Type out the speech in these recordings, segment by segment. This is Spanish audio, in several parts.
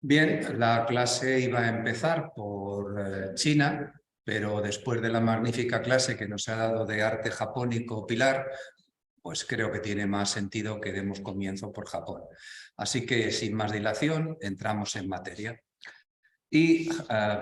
Bien, la clase iba a empezar por China, pero después de la magnífica clase que nos ha dado de arte japónico Pilar, pues creo que tiene más sentido que demos comienzo por Japón. Así que, sin más dilación, entramos en materia. Y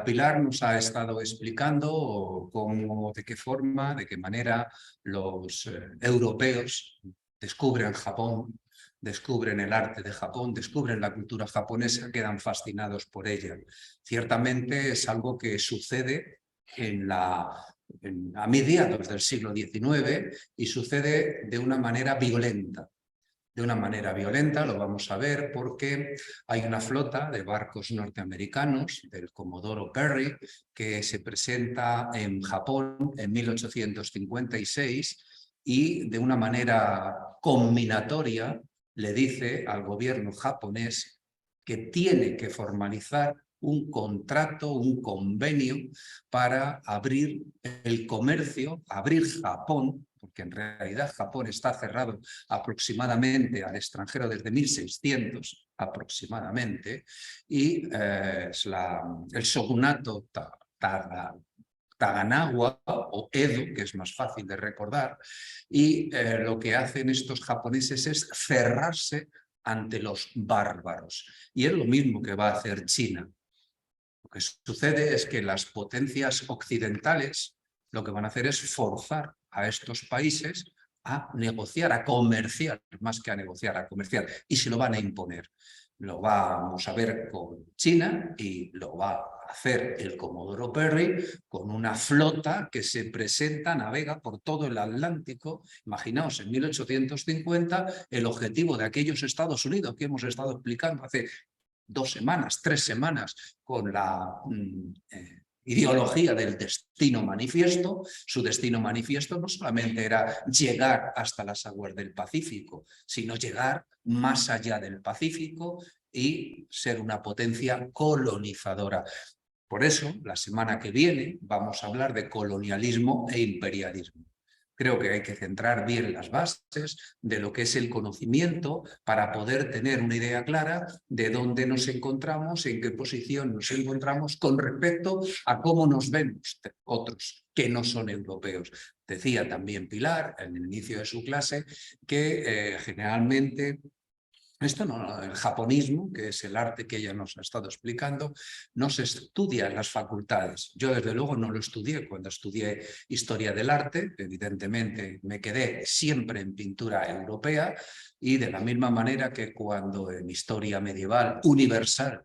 Pilar nos ha estado explicando cómo, de qué forma, de qué manera los europeos descubren Japón, descubren el arte de Japón, descubren la cultura japonesa, quedan fascinados por ella. Ciertamente es algo que sucede a mediados del siglo XIX y sucede de una manera violenta. De una manera violenta, lo vamos a ver, porque hay una flota de barcos norteamericanos del Comodoro Perry que se presenta en Japón en 1856 y de una manera combinatoria le dice al gobierno japonés que tiene que formalizar un contrato, un convenio para abrir el comercio, abrir Japón, porque en realidad Japón está cerrado aproximadamente al extranjero desde 1600 aproximadamente, y el shogunato Taganawa o Edo, que es más fácil de recordar, y lo que hacen estos japoneses es cerrarse ante los bárbaros. Y es lo mismo que va a hacer China. Lo que sucede es que las potencias occidentales lo que van a hacer es forzar a estos países a negociar, a comerciar, más que a negociar, a comerciar, y se lo van a imponer. Lo vamos a ver con China y lo va a hacer el Comodoro Perry con una flota que se presenta, navega por todo el Atlántico. Imaginaos, en 1850 el objetivo de aquellos Estados Unidos que hemos estado explicando hace 2 semanas, 3 semanas, con la ideología del destino manifiesto. Su destino manifiesto no solamente era llegar hasta las aguas del Pacífico, sino llegar más allá del Pacífico y ser una potencia colonizadora. Por eso, la semana que viene vamos a hablar de colonialismo e imperialismo. Creo que hay que centrar bien las bases de lo que es el conocimiento para poder tener una idea clara de dónde nos encontramos, en qué posición nos encontramos con respecto a cómo nos vemos otros que no son europeos. Decía también Pilar en el inicio de su clase que generalmente esto no, el japonismo, que es el arte que ella nos ha estado explicando, no se estudia en las facultades. Yo, desde luego, no lo estudié cuando estudié Historia del Arte. Evidentemente, me quedé siempre en pintura europea y de la misma manera que cuando en Historia Medieval Universal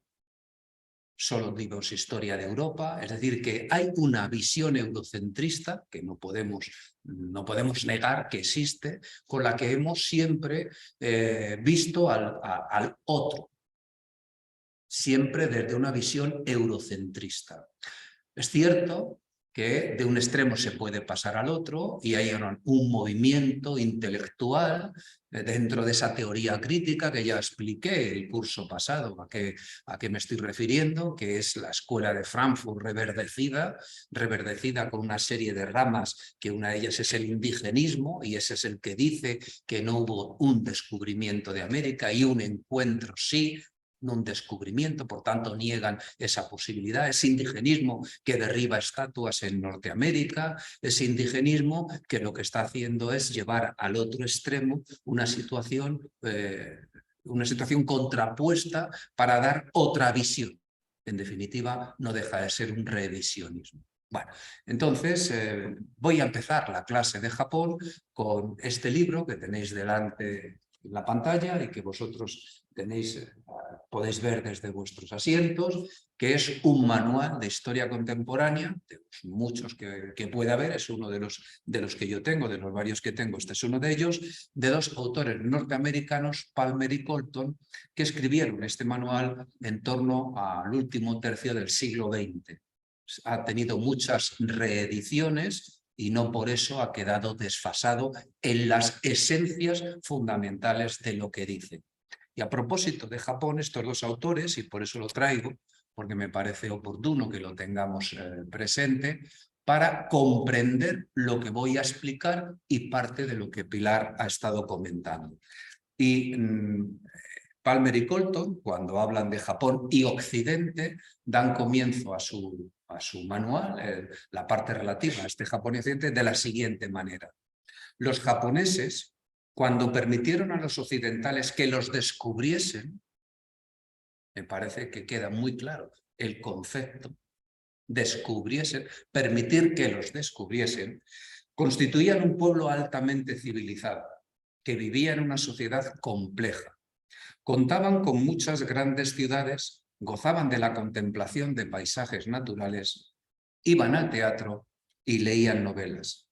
solo digo historia de Europa, es decir, que hay una visión eurocentrista que no podemos negar que existe, con la que hemos siempre visto al otro, siempre desde una visión eurocentrista. Es cierto que de un extremo se puede pasar al otro y hay un movimiento intelectual dentro de esa teoría crítica que ya expliqué el curso pasado, a qué me estoy refiriendo, que es la escuela de Frankfurt reverdecida con una serie de ramas, que una de ellas es el indigenismo, y ese es el que dice que no hubo un descubrimiento de América y un encuentro sí, un descubrimiento, por tanto niegan esa posibilidad. Ese indigenismo que derriba estatuas en Norteamérica, ese indigenismo que lo que está haciendo es llevar al otro extremo una situación contrapuesta para dar otra visión. En definitiva, no deja de ser un revisionismo. Bueno, entonces voy a empezar la clase de Japón con este libro que tenéis delante en la pantalla y que vosotros podéis ver desde vuestros asientos, que es un manual de historia contemporánea, de los muchos que puede haber, es uno de los que yo tengo, de los varios que tengo, este es uno de ellos, de 2 autores norteamericanos, Palmer y Colton, que escribieron este manual en torno al último tercio del siglo XX. Ha tenido muchas reediciones y no por eso ha quedado desfasado en las esencias fundamentales de lo que dice. Y a propósito de Japón, estos 2 autores, y por eso lo traigo, porque me parece oportuno que lo tengamos presente, para comprender lo que voy a explicar y parte de lo que Pilar ha estado comentando. Y Palmer y Colton, cuando hablan de Japón y Occidente, dan comienzo a su manual, la parte relativa a este Japón y Occidente, de la siguiente manera. Los japoneses, cuando permitieron a los occidentales que los descubriesen, me parece que queda muy claro el concepto, descubriesen, permitir que los descubriesen, constituían un pueblo altamente civilizado, que vivía en una sociedad compleja. Contaban con muchas grandes ciudades, gozaban de la contemplación de paisajes naturales, iban al teatro y leían novelas.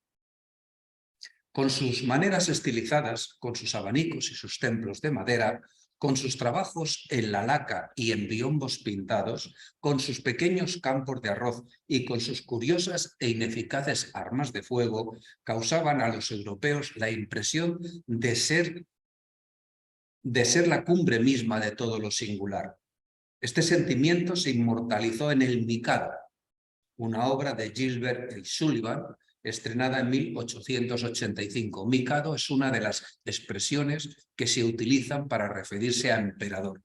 Con sus maneras estilizadas, con sus abanicos y sus templos de madera, con sus trabajos en la laca y en biombos pintados, con sus pequeños campos de arroz y con sus curiosas e ineficaces armas de fuego, causaban a los europeos la impresión de ser la cumbre misma de todo lo singular. Este sentimiento se inmortalizó en El Mikado, una obra de Gilbert y Sullivan, estrenada en 1885. Mikado es una de las expresiones que se utilizan para referirse a emperador.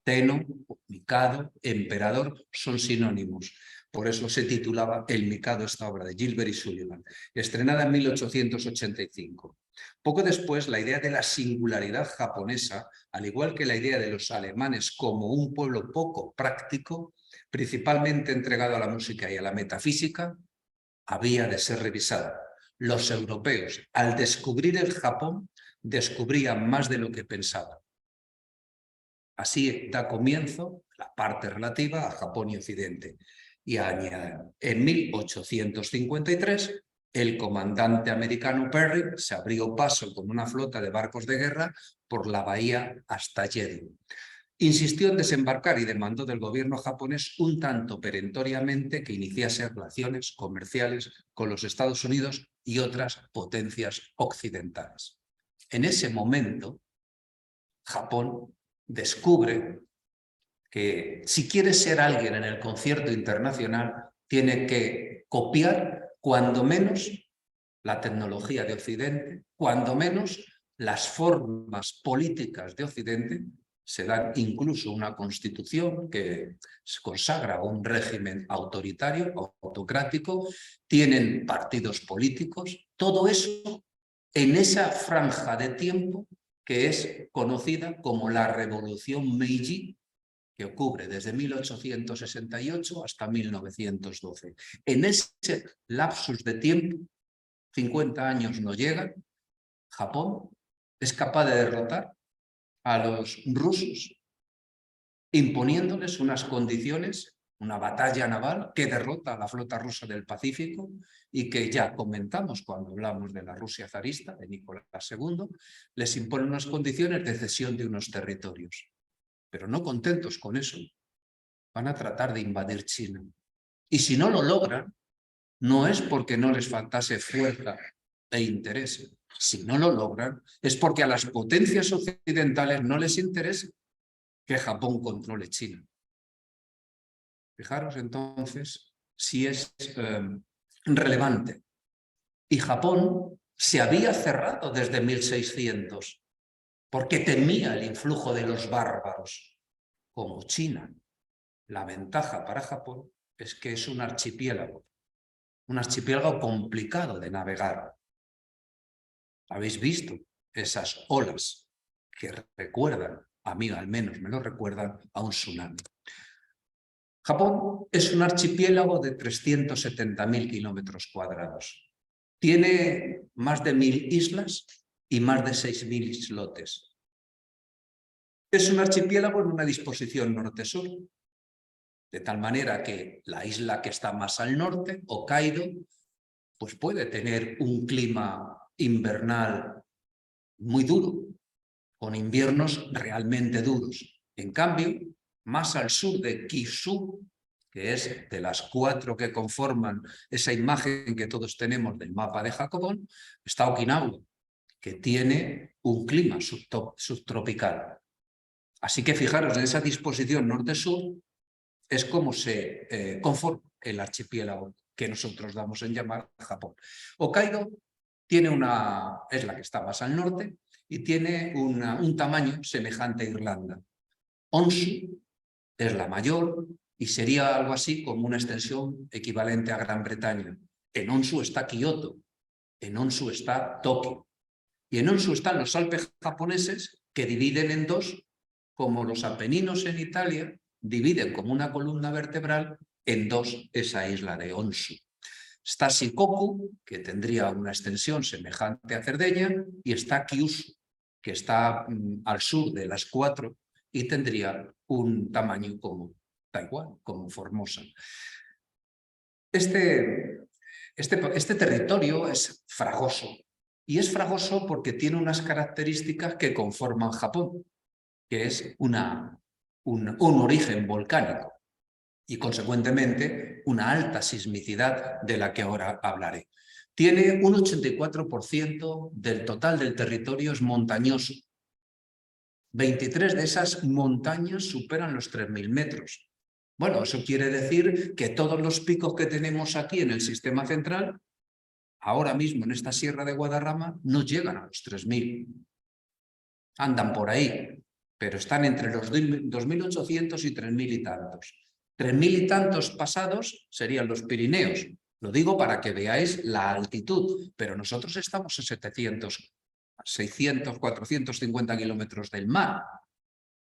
Tenno, Mikado, emperador son sinónimos. Por eso se titulaba El Mikado, esta obra de Gilbert y Sullivan, estrenada en 1885. Poco después, la idea de la singularidad japonesa, al igual que la idea de los alemanes como un pueblo poco práctico, principalmente entregado a la música y a la metafísica, había de ser revisada. Los europeos, al descubrir el Japón, descubrían más de lo que pensaban. Así da comienzo la parte relativa a Japón y Occidente. Y en 1853, el comandante americano Perry se abrió paso con una flota de barcos de guerra por la bahía hasta Yedo. Insistió en desembarcar y demandó del gobierno japonés un tanto perentoriamente que iniciase relaciones comerciales con los Estados Unidos y otras potencias occidentales. En ese momento, Japón descubre que si quiere ser alguien en el concierto internacional, tiene que copiar cuando menos la tecnología de Occidente, cuando menos las formas políticas de Occidente. Se da incluso una constitución que consagra un régimen autoritario, autocrático, tienen partidos políticos, todo eso en esa franja de tiempo que es conocida como la Revolución Meiji, que ocurre desde 1868 hasta 1912. En ese lapsus de tiempo, 50 años no llegan, Japón es capaz de derrotar a los rusos, imponiéndoles unas condiciones, una batalla naval que derrota a la flota rusa del Pacífico y que ya comentamos cuando hablamos de la Rusia zarista, de Nicolás II, les impone unas condiciones de cesión de unos territorios. Pero no contentos con eso, van a tratar de invadir China. Y si no lo logran, no es porque no les faltase fuerza e interés. Si no lo logran, es porque a las potencias occidentales no les interesa que Japón controle China. Fijaros entonces si es relevante. Y Japón se había cerrado desde 1600 porque temía el influjo de los bárbaros, como China. La ventaja para Japón es que es un archipiélago complicado de navegar. Habéis visto esas olas que recuerdan, a mí al menos me lo recuerdan, a un tsunami. Japón es un archipiélago de 370.000 kilómetros cuadrados. Tiene más de 1.000 islas y más de 6.000 islotes. Es un archipiélago en una disposición norte-sur, de tal manera que la isla que está más al norte, Hokkaido, pues puede tener un clima invernal muy duro, con inviernos realmente duros. En cambio, más al sur de Kyushu, que es de las 4 que conforman esa imagen que todos tenemos del mapa de Japón, está Okinawa, que tiene un clima subtropical. Así que fijaros, en esa disposición norte-sur es como se conforma el archipiélago que nosotros damos en llamar Japón. Hokkaido es la que está más al norte y tiene un tamaño semejante a Irlanda. Honshu es la mayor y sería algo así como una extensión equivalente a Gran Bretaña. En Honshu está Kioto, en Honshu está Tokio y en Honshu están los Alpes japoneses que dividen en dos, como los Apeninos en Italia dividen como una columna vertebral en dos esa isla de Honshu. Está Shikoku, que tendría una extensión semejante a Cerdeña, y está Kyushu, que está al sur de las cuatro y tendría un tamaño como Taiwán, como Formosa. Este territorio es fragoso, y es fragoso porque tiene unas características que conforman Japón, que es un origen volcánico y, consecuentemente, una alta sismicidad de la que ahora hablaré. Tiene un 84% del total del territorio es montañoso. 23 de esas montañas superan los 3.000 metros. Bueno, eso quiere decir que todos los picos que tenemos aquí en el sistema central, ahora mismo en esta sierra de Guadarrama, no llegan a los 3.000. Andan por ahí, pero están entre los 2.800 y 3.000 y tantos. 3.000 y tantos pasados serían los Pirineos. Lo digo para que veáis la altitud, pero nosotros estamos a 700, 600, 450 kilómetros del mar.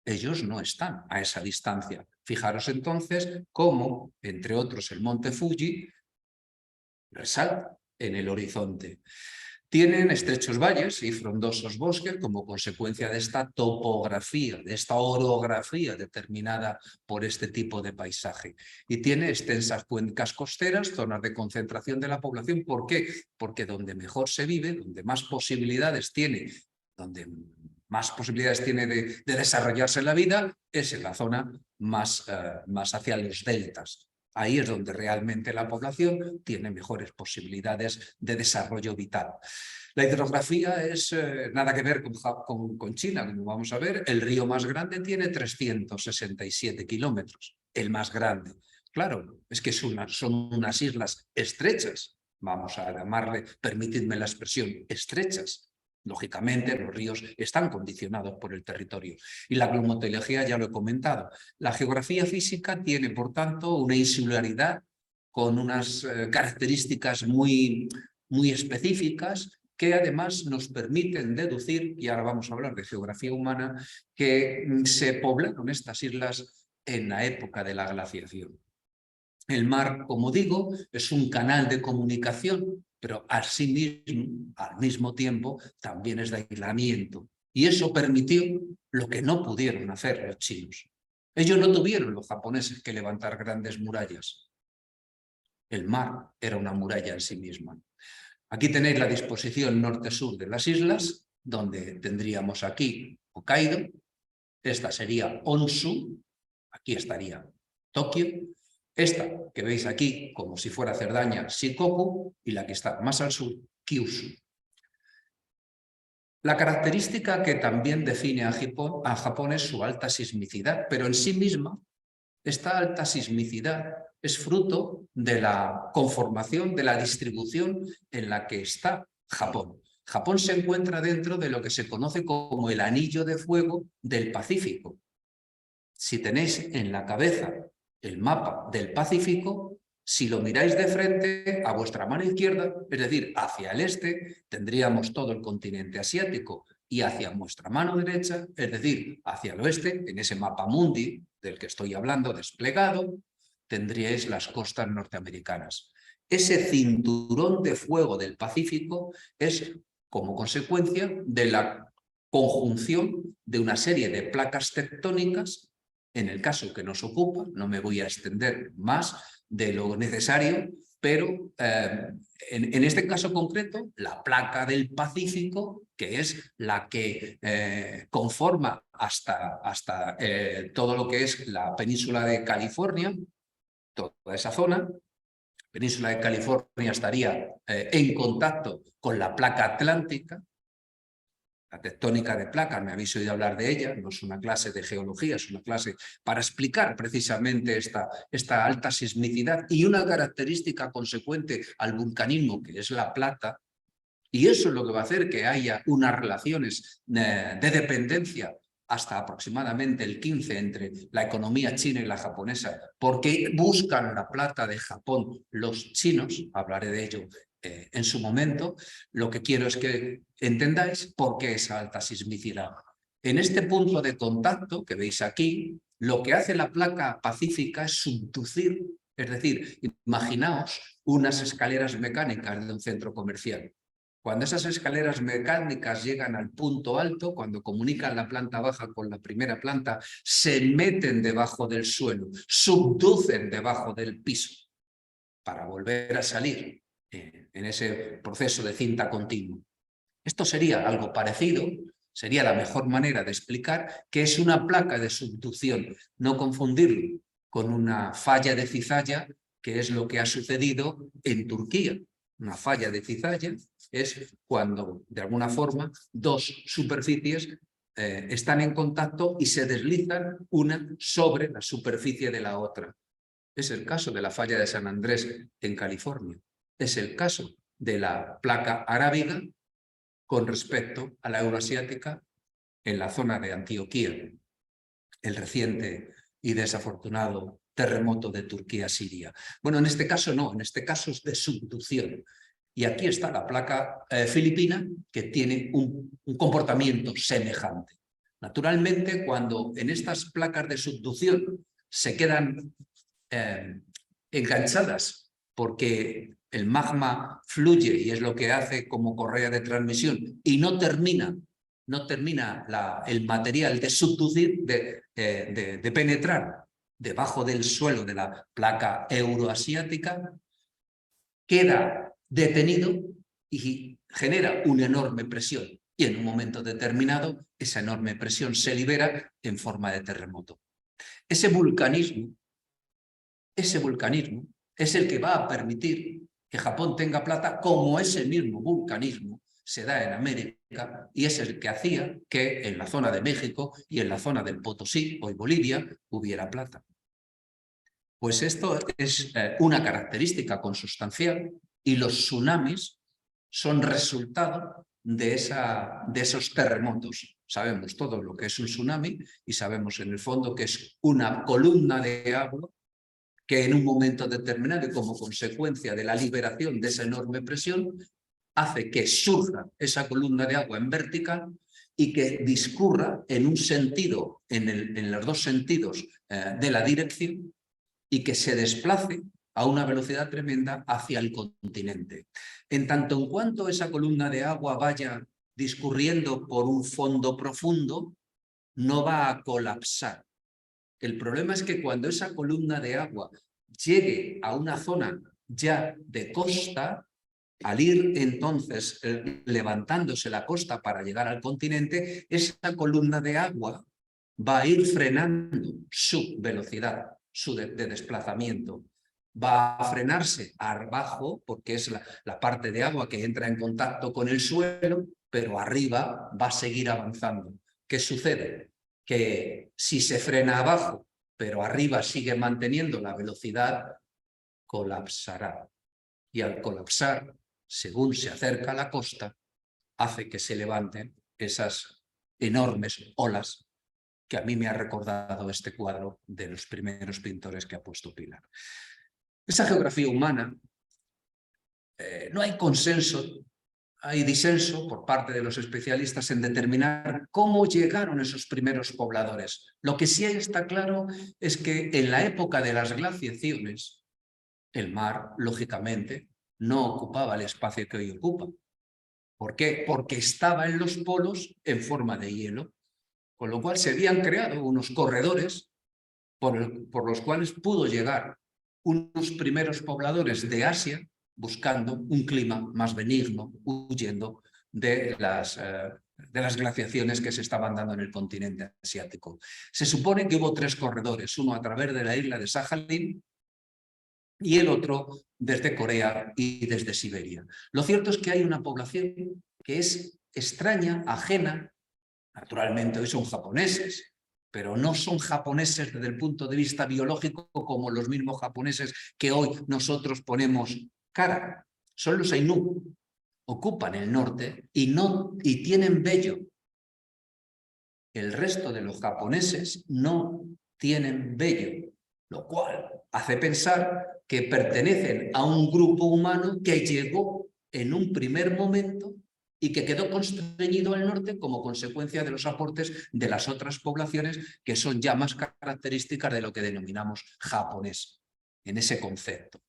Ellos no están a esa distancia. Fijaros entonces cómo, entre otros, el monte Fuji resalta en el horizonte. Tienen estrechos valles y frondosos bosques como consecuencia de esta topografía, de esta orografía determinada por este tipo de paisaje. Y tiene extensas cuencas costeras, zonas de concentración de la población. ¿Por qué? Porque donde mejor se vive, donde más posibilidades tiene, de desarrollarse la vida, es en la zona más hacia los deltas. Ahí es donde realmente la población tiene mejores posibilidades de desarrollo vital. La hidrografía es nada que ver con China, como vamos a ver. El río más grande tiene 367 kilómetros, el más grande. Claro, es que son unas islas estrechas, vamos a llamarle, permitidme la expresión, estrechas. Lógicamente, los ríos están condicionados por el territorio. Y la climatología ya lo he comentado. La geografía física tiene, por tanto, una insularidad con unas características muy específicas que además nos permiten deducir, y ahora vamos a hablar de geografía humana, que se poblaron estas islas en la época de la glaciación. El mar, como digo, es un canal de comunicación, pero asimismo, al mismo tiempo, también es de aislamiento. Y eso permitió lo que no pudieron hacer los chinos. Ellos no tuvieron, los japoneses, que levantar grandes murallas. El mar era una muralla en sí misma. Aquí tenéis la disposición norte-sur de las islas, donde tendríamos aquí Hokkaido, esta sería Honshu, aquí estaría Tokio, esta que veis aquí como si fuera Cerdaña, Shikoku, y la que está más al sur, Kyushu. La característica que también define a Japón es su alta sismicidad, pero en sí misma esta alta sismicidad es fruto de la conformación, de la distribución en la que está Japón. Japón se encuentra dentro de lo que se conoce como el anillo de fuego del Pacífico. Si tenéis en la cabeza el mapa del Pacífico, si lo miráis de frente a vuestra mano izquierda, es decir, hacia el este, tendríamos todo el continente asiático, y hacia vuestra mano derecha, es decir, hacia el oeste, en ese mapa mundi del que estoy hablando desplegado, tendríais las costas norteamericanas. Ese cinturón de fuego del Pacífico es como consecuencia de la conjunción de una serie de placas tectónicas. En el caso que nos ocupa, no me voy a extender más de lo necesario, pero en este caso concreto, la placa del Pacífico, que es la que conforma hasta todo lo que es la península de California, toda esa zona. La península de California estaría en contacto con la placa atlántica. La tectónica de placas, me habéis oído hablar de ella, no es una clase de geología, es una clase para explicar precisamente esta alta sismicidad y una característica consecuente al vulcanismo, que es la plata, Y eso es lo que va a hacer que haya unas relaciones de dependencia hasta aproximadamente el 15 entre la economía china y la japonesa, porque buscan la plata de Japón los chinos, hablaré de ello en su momento. Lo que quiero es que entendáis por qué esa alta sismicidad. En este punto de contacto que veis aquí, lo que hace la placa pacífica es subducir, es decir, imaginaos unas escaleras mecánicas de un centro comercial. Cuando esas escaleras mecánicas llegan al punto alto, cuando comunican la planta baja con la primera planta, se meten debajo del suelo, subducen debajo del piso para volver a salir en ese proceso de cinta continua. Esto sería algo parecido, sería la mejor manera de explicar que es una placa de subducción, no confundirlo con una falla de cizalla, que es lo que ha sucedido en Turquía. Una falla de cizalla es cuando, de alguna forma, dos superficies están en contacto y se deslizan una sobre la superficie de la otra. Es el caso de la falla de San Andrés en California. Es el caso de la placa arábiga con respecto a la euroasiática en la zona de Antioquía, el reciente y desafortunado terremoto de Turquía-Siria. Bueno, en este caso no, en este caso es de subducción. Y aquí está la placa filipina, que tiene un comportamiento semejante. Naturalmente, cuando en estas placas de subducción se quedan enganchadas porque el magma fluye y es lo que hace como correa de transmisión y no termina el material de subducir, de penetrar debajo del suelo de la placa euroasiática, queda detenido y genera una enorme presión. Y en un momento determinado, esa enorme presión se libera en forma de terremoto. Ese vulcanismo es el que va a permitir que Japón tenga plata, como ese mismo vulcanismo se da en América y es el que hacía que en la zona de México y en la zona del Potosí, hoy Bolivia, hubiera plata. Pues esto es una característica consustancial y los tsunamis son resultado de esos terremotos. Sabemos todo lo que es un tsunami y sabemos en el fondo que es una columna de agua que en un momento determinado y como consecuencia de la liberación de esa enorme presión hace que surja esa columna de agua en vertical y que discurra en un sentido, en los dos sentidos de la dirección y que se desplace a una velocidad tremenda hacia el continente. En tanto en cuanto esa columna de agua vaya discurriendo por un fondo profundo, no va a colapsar. El problema es que cuando esa columna de agua llegue a una zona ya de costa, al ir entonces levantándose la costa para llegar al continente, esa columna de agua va a ir frenando su velocidad, de desplazamiento. Va a frenarse abajo, porque es la parte de agua que entra en contacto con el suelo, pero arriba va a seguir avanzando. ¿Qué sucede? Que si se frena abajo, pero arriba sigue manteniendo la velocidad, colapsará. Y al colapsar, según se acerca a la costa, hace que se levanten esas enormes olas que a mí me ha recordado este cuadro de los primeros pintores que ha puesto Pilar. Esa geografía humana, no hay consenso, hay disenso por parte de los especialistas en determinar cómo llegaron esos primeros pobladores. Lo que sí está claro es que en la época de las glaciaciones, el mar, lógicamente, no ocupaba el espacio que hoy ocupa. ¿Por qué? Porque estaba en los polos en forma de hielo, con lo cual se habían creado unos corredores por los cuales pudo llegar unos primeros pobladores de Asia buscando un clima más benigno, huyendo de las glaciaciones que se estaban dando en el continente asiático. Se supone que hubo tres corredores, uno a través de la isla de Sajalín y el otro desde Corea y desde Siberia. Lo cierto es que hay una población que es extraña, ajena. Naturalmente hoy son japoneses, pero no son japoneses desde el punto de vista biológico como los mismos japoneses que hoy nosotros ponemos cara. Son los Ainu. ocupan el norte y tienen vello. El resto de los japoneses no tienen vello, lo cual hace pensar que pertenecen a un grupo humano que llegó en un primer momento y que quedó constreñido al norte como consecuencia de los aportes de las otras poblaciones que son ya más características de lo que denominamos japonés, en ese concepto.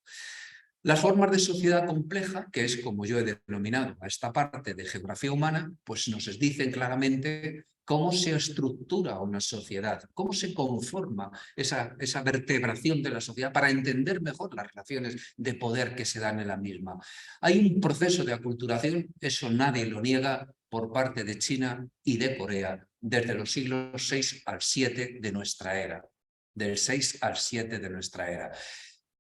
Las formas de sociedad compleja, que es como yo he denominado a esta parte de geografía humana, pues nos dicen claramente cómo se estructura una sociedad, cómo se conforma esa vertebración de la sociedad para entender mejor las relaciones de poder que se dan en la misma. Hay un proceso de aculturación, eso nadie lo niega, por parte de China y de Corea, desde los siglos 6 al 7 de nuestra era. Del 6 al 7 de nuestra era.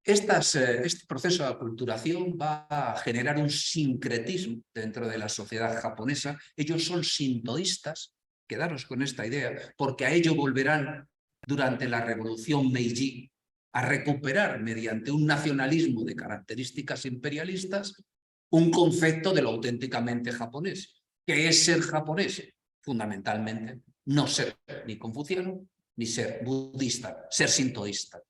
Este proceso de aculturación va a generar un sincretismo dentro de la sociedad japonesa. Ellos son sintoístas, quedaros con esta idea, porque a ello volverán durante la revolución Meiji a recuperar mediante un nacionalismo de características imperialistas un concepto de lo auténticamente japonés. ¿Qué es ser japonés? Fundamentalmente, no ser ni confuciano ni ser budista, ser sintoísta.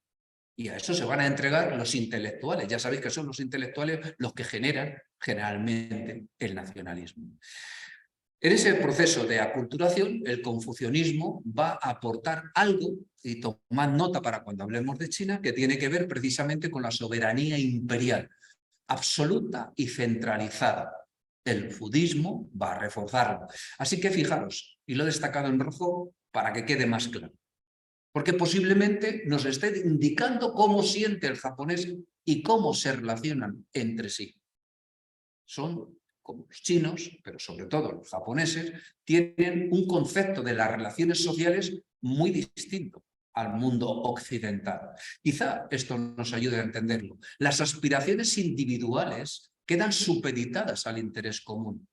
Y a eso se van a entregar los intelectuales. Ya sabéis que son los intelectuales los que generan generalmente el nacionalismo. En ese proceso de aculturación, el confucianismo va a aportar algo, y tomad nota para cuando hablemos de China, que tiene que ver precisamente con la soberanía imperial, absoluta y centralizada. El budismo va a reforzarlo. Así que fijaros, y lo he destacado en rojo para que quede más claro, porque posiblemente nos esté indicando cómo siente el japonés y cómo se relacionan entre sí. Son como los chinos, pero sobre todo los japoneses, tienen un concepto de las relaciones sociales muy distinto al mundo occidental. Quizá esto nos ayude a entenderlo. Las aspiraciones individuales quedan supeditadas al interés común.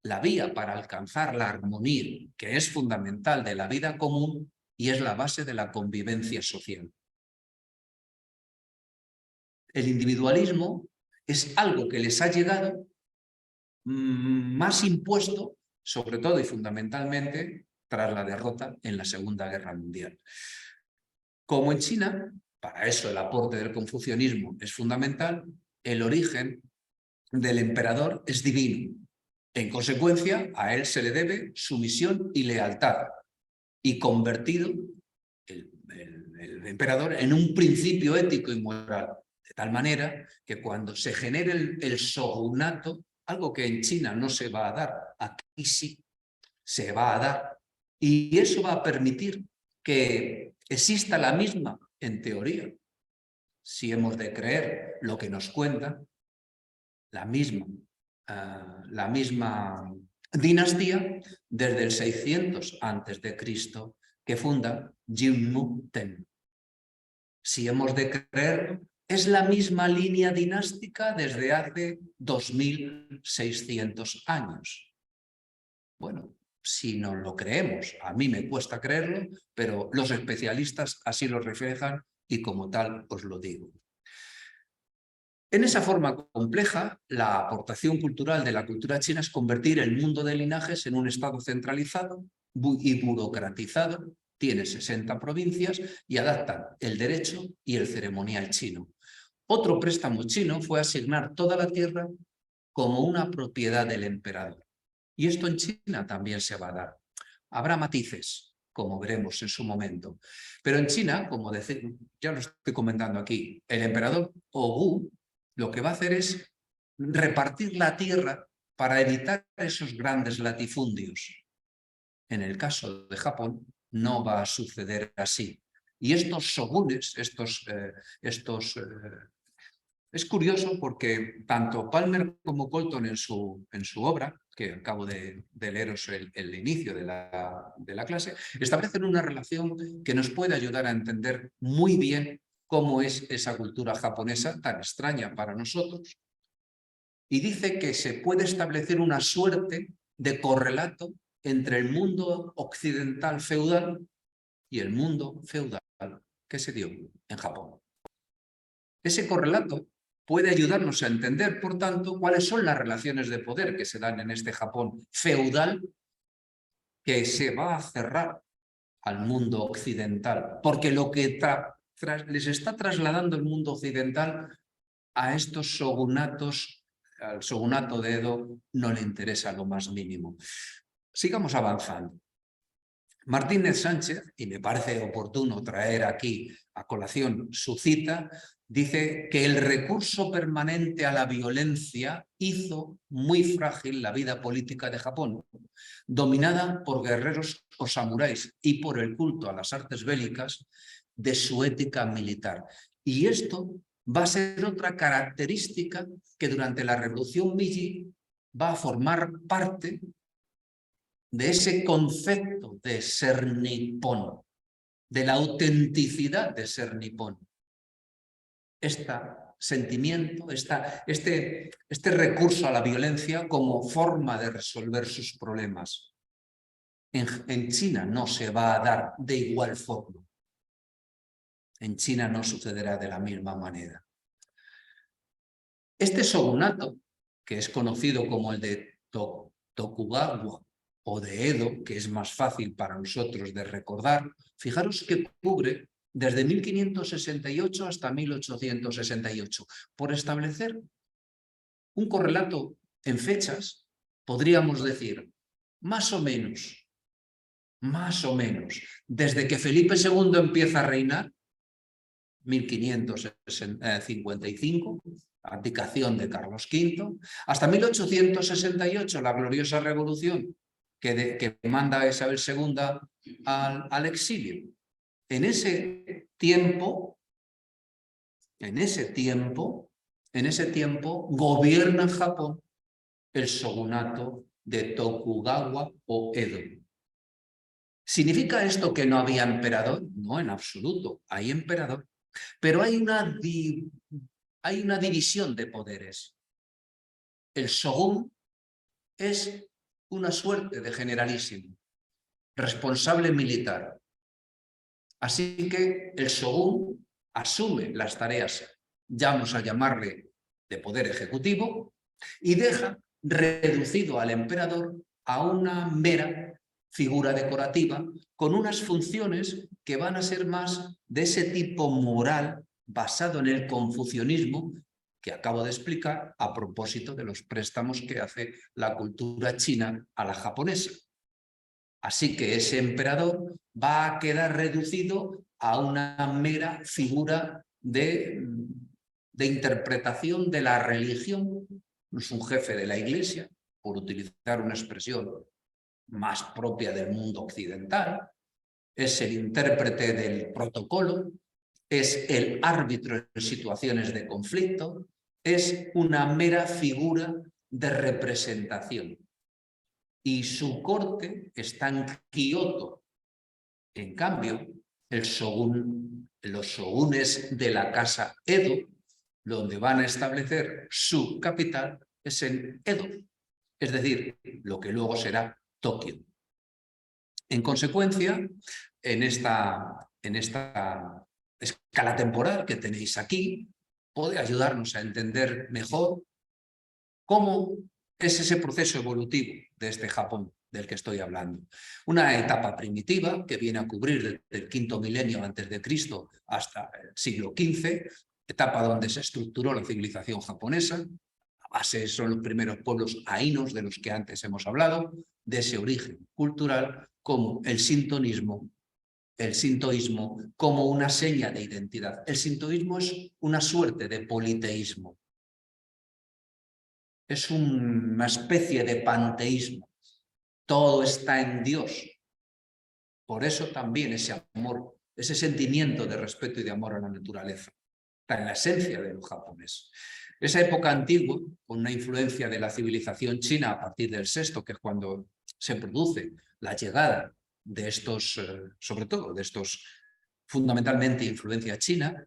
La vía para alcanzar la armonía, que es fundamental de la vida común y es la base de la convivencia social. El individualismo es algo que les ha llegado más impuesto, sobre todo y fundamentalmente, tras la derrota en la Segunda Guerra Mundial. Como en China, para eso el aporte del confucianismo es fundamental, el origen del emperador es divino. En consecuencia, a él se le debe sumisión y lealtad, y convertido el emperador en un principio ético y moral, de tal manera que cuando se genere el shogunato, algo que en China no se va a dar, aquí sí se va a dar, y eso va a permitir que exista la misma, en teoría, si hemos de creer lo que nos cuenta, la misma dinastía desde el 600 a.C. que funda Jinmu Ten. Si hemos de creer, es la misma línea dinástica desde hace 2600 años. Bueno, si no lo creemos, a mí me cuesta creerlo, pero los especialistas así lo reflejan y como tal os lo digo. En esa forma compleja, la aportación cultural de la cultura china es convertir el mundo de linajes en un estado centralizado y burocratizado. Tiene 60 provincias y adaptan el derecho y el ceremonial chino. Otro préstamo chino fue asignar toda la tierra como una propiedad del emperador. Y esto en China también se va a dar. Habrá matices, como veremos en su momento. Pero en China, como ya lo estoy comentando aquí, el emperador Ogu lo que va a hacer es repartir la tierra para evitar esos grandes latifundios. En el caso de Japón no va a suceder así. Y estos shogunes, es curioso porque tanto Palmer como Colton en su obra, que acabo de leeros el inicio de la clase, establecen una relación que nos puede ayudar a entender muy bien cómo es esa cultura japonesa tan extraña para nosotros. Y dice que se puede establecer una suerte de correlato entre el mundo occidental feudal y el mundo feudal que se dio en Japón. Ese correlato puede ayudarnos a entender, por tanto, cuáles son las relaciones de poder que se dan en este Japón feudal que se va a cerrar al mundo occidental, porque lo que les está trasladando el mundo occidental a estos shogunatos, al shogunato de Edo, no le interesa lo más mínimo. Sigamos avanzando. Martínez Sánchez, y me parece oportuno traer aquí a colación su cita, dice que el recurso permanente a la violencia hizo muy frágil la vida política de Japón, dominada por guerreros o samuráis y por el culto a las artes bélicas de su ética militar. Y esto va a ser otra característica que durante la Revolución Meiji va a formar parte de ese concepto de ser nipón, de la autenticidad de ser nipón. Este sentimiento, este recurso a la violencia como forma de resolver sus problemas. En China no se va a dar de igual forma. En China no sucederá de la misma manera. Este shogunato, que es conocido como el de Tokugawa o de Edo, que es más fácil para nosotros de recordar, fijaros que cubre desde 1568 hasta 1868. Por establecer un correlato en fechas, podríamos decir, más o menos, desde que Felipe II empieza a reinar, 1555, abdicación de Carlos V, hasta 1868, la gloriosa revolución que manda a Isabel II al exilio. En ese tiempo gobierna en Japón el shogunato de Tokugawa o Edo. ¿Significa esto que no había emperador? No, en absoluto, hay emperador. Pero hay una división de poderes. El shogun es una suerte de generalísimo, responsable militar. Así que el shogun asume las tareas, vamos a llamarle de poder ejecutivo, y deja reducido al emperador a una mera figura decorativa con unas funciones que van a ser más de ese tipo moral basado en el confucianismo que acabo de explicar a propósito de los préstamos que hace la cultura china a la japonesa. Así que ese emperador va a quedar reducido a una mera figura de interpretación de la religión. Es un jefe de la Iglesia, por utilizar una expresión más propia del mundo occidental, es el intérprete del protocolo, es el árbitro en situaciones de conflicto, es una mera figura de representación. Y su corte está en Kioto. En cambio, los shogunes de la casa Edo, donde van a establecer su capital, es en Edo, es decir, lo que luego será Tokio. En consecuencia, en esta escala temporal que tenéis aquí, puede ayudarnos a entender mejor cómo es ese proceso evolutivo de este Japón del que estoy hablando. Una etapa primitiva que viene a cubrir desde el quinto milenio antes de Cristo hasta el siglo XV, etapa donde se estructuró la civilización japonesa. La base son los primeros pueblos ainos de los que antes hemos hablado, de ese origen cultural como el sintoísmo como una seña de identidad. El sintoísmo es una suerte de politeísmo. Es una especie de panteísmo. Todo está en Dios. Por eso también ese amor, ese sentimiento de respeto y de amor a la naturaleza, está en la esencia de lo japonés. Esa época antigua, con una influencia de la civilización china a partir del sexto, que es cuando se produce la llegada de estos, sobre todo de estos fundamentalmente influencia china,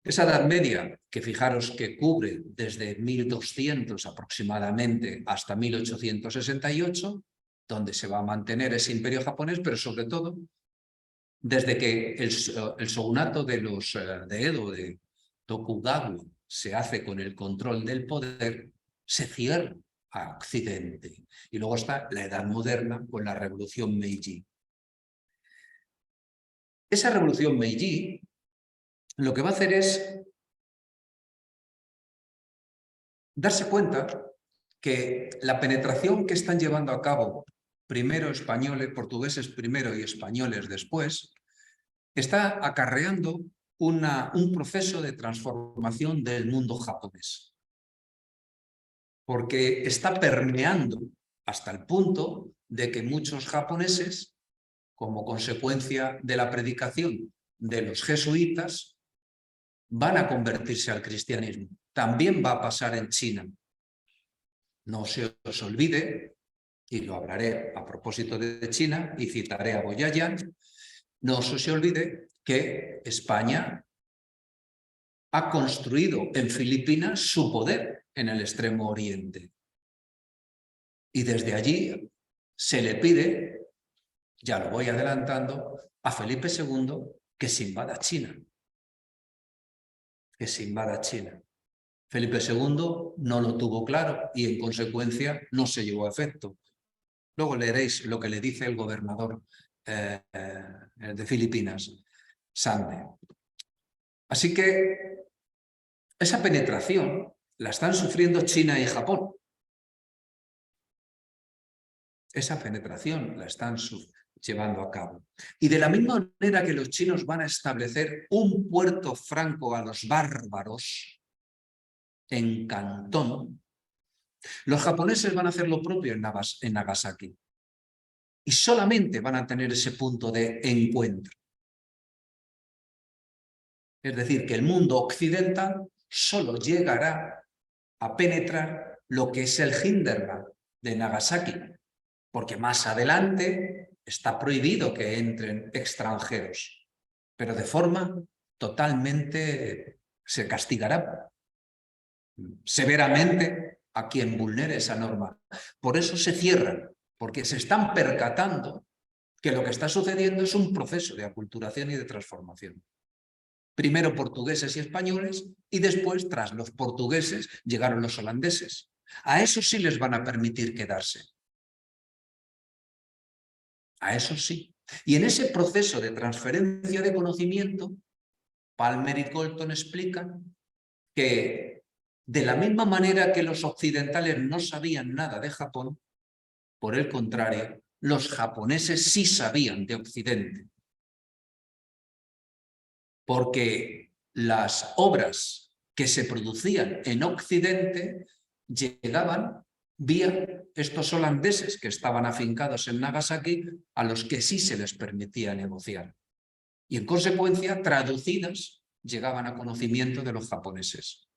esa Edad Media, que fijaros que cubre desde 1200 aproximadamente hasta 1868, donde se va a mantener ese imperio japonés, pero sobre todo desde que el shogunato de Edo, de Tokugawa se hace con el control del poder, se cierra a Occidente. Y luego está la Edad Moderna con la Revolución Meiji. Esa Revolución Meiji lo que va a hacer es darse cuenta que la penetración que están llevando a cabo primero españoles, portugueses primero y españoles después, está acarreando un proceso de transformación del mundo japonés. Porque está permeando hasta el punto de que muchos japoneses, como consecuencia de la predicación de los jesuitas, van a convertirse al cristianismo. También va a pasar en China. No se os olvide, y lo hablaré a propósito de China, y citaré a Boyayan, no se olvide que España ha construido en Filipinas su poder en el Extremo Oriente. Y desde allí se le pide, ya lo voy adelantando, a Felipe II que se invada China. Que se invada China. Felipe II no lo tuvo claro y en consecuencia no se llevó a efecto. Luego leeréis lo que le dice el gobernador de Filipinas, Sande. Así que esa penetración la están sufriendo China y Japón. Esa penetración la están llevando a cabo. Y de la misma manera que los chinos van a establecer un puerto franco a los bárbaros en Cantón, los japoneses van a hacer lo propio en Nagasaki. Y solamente van a tener ese punto de encuentro. Es decir, que el mundo occidental solo llegará a penetrar lo que es el Hinterland de Nagasaki, porque más adelante está prohibido que entren extranjeros, pero de forma totalmente se castigará severamente a quien vulnere esa norma. Por eso se cierran, porque se están percatando que lo que está sucediendo es un proceso de aculturación y de transformación. Primero portugueses y españoles y después, tras los portugueses, llegaron los holandeses. A esos sí les van a permitir quedarse. A eso sí. Y en ese proceso de transferencia de conocimiento, Palmer y Colton explican que de la misma manera que los occidentales no sabían nada de Japón, por el contrario, los japoneses sí sabían de Occidente. Porque las obras que se producían en Occidente llegaban vía estos holandeses que estaban afincados en Nagasaki, a los que sí se les permitía negociar. Y en consecuencia, traducidas, llegaban a conocimiento de los japoneses.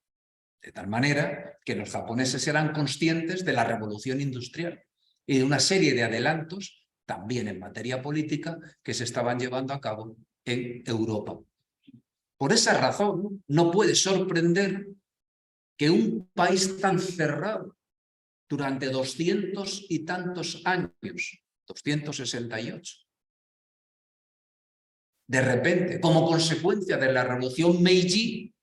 De tal manera que los japoneses eran conscientes de la revolución industrial y de una serie de adelantos, también en materia política, que se estaban llevando a cabo en Europa. Por esa razón, no puede sorprender que un país tan cerrado durante 200 y tantos años, 268, de repente, como consecuencia de la revolución Meiji,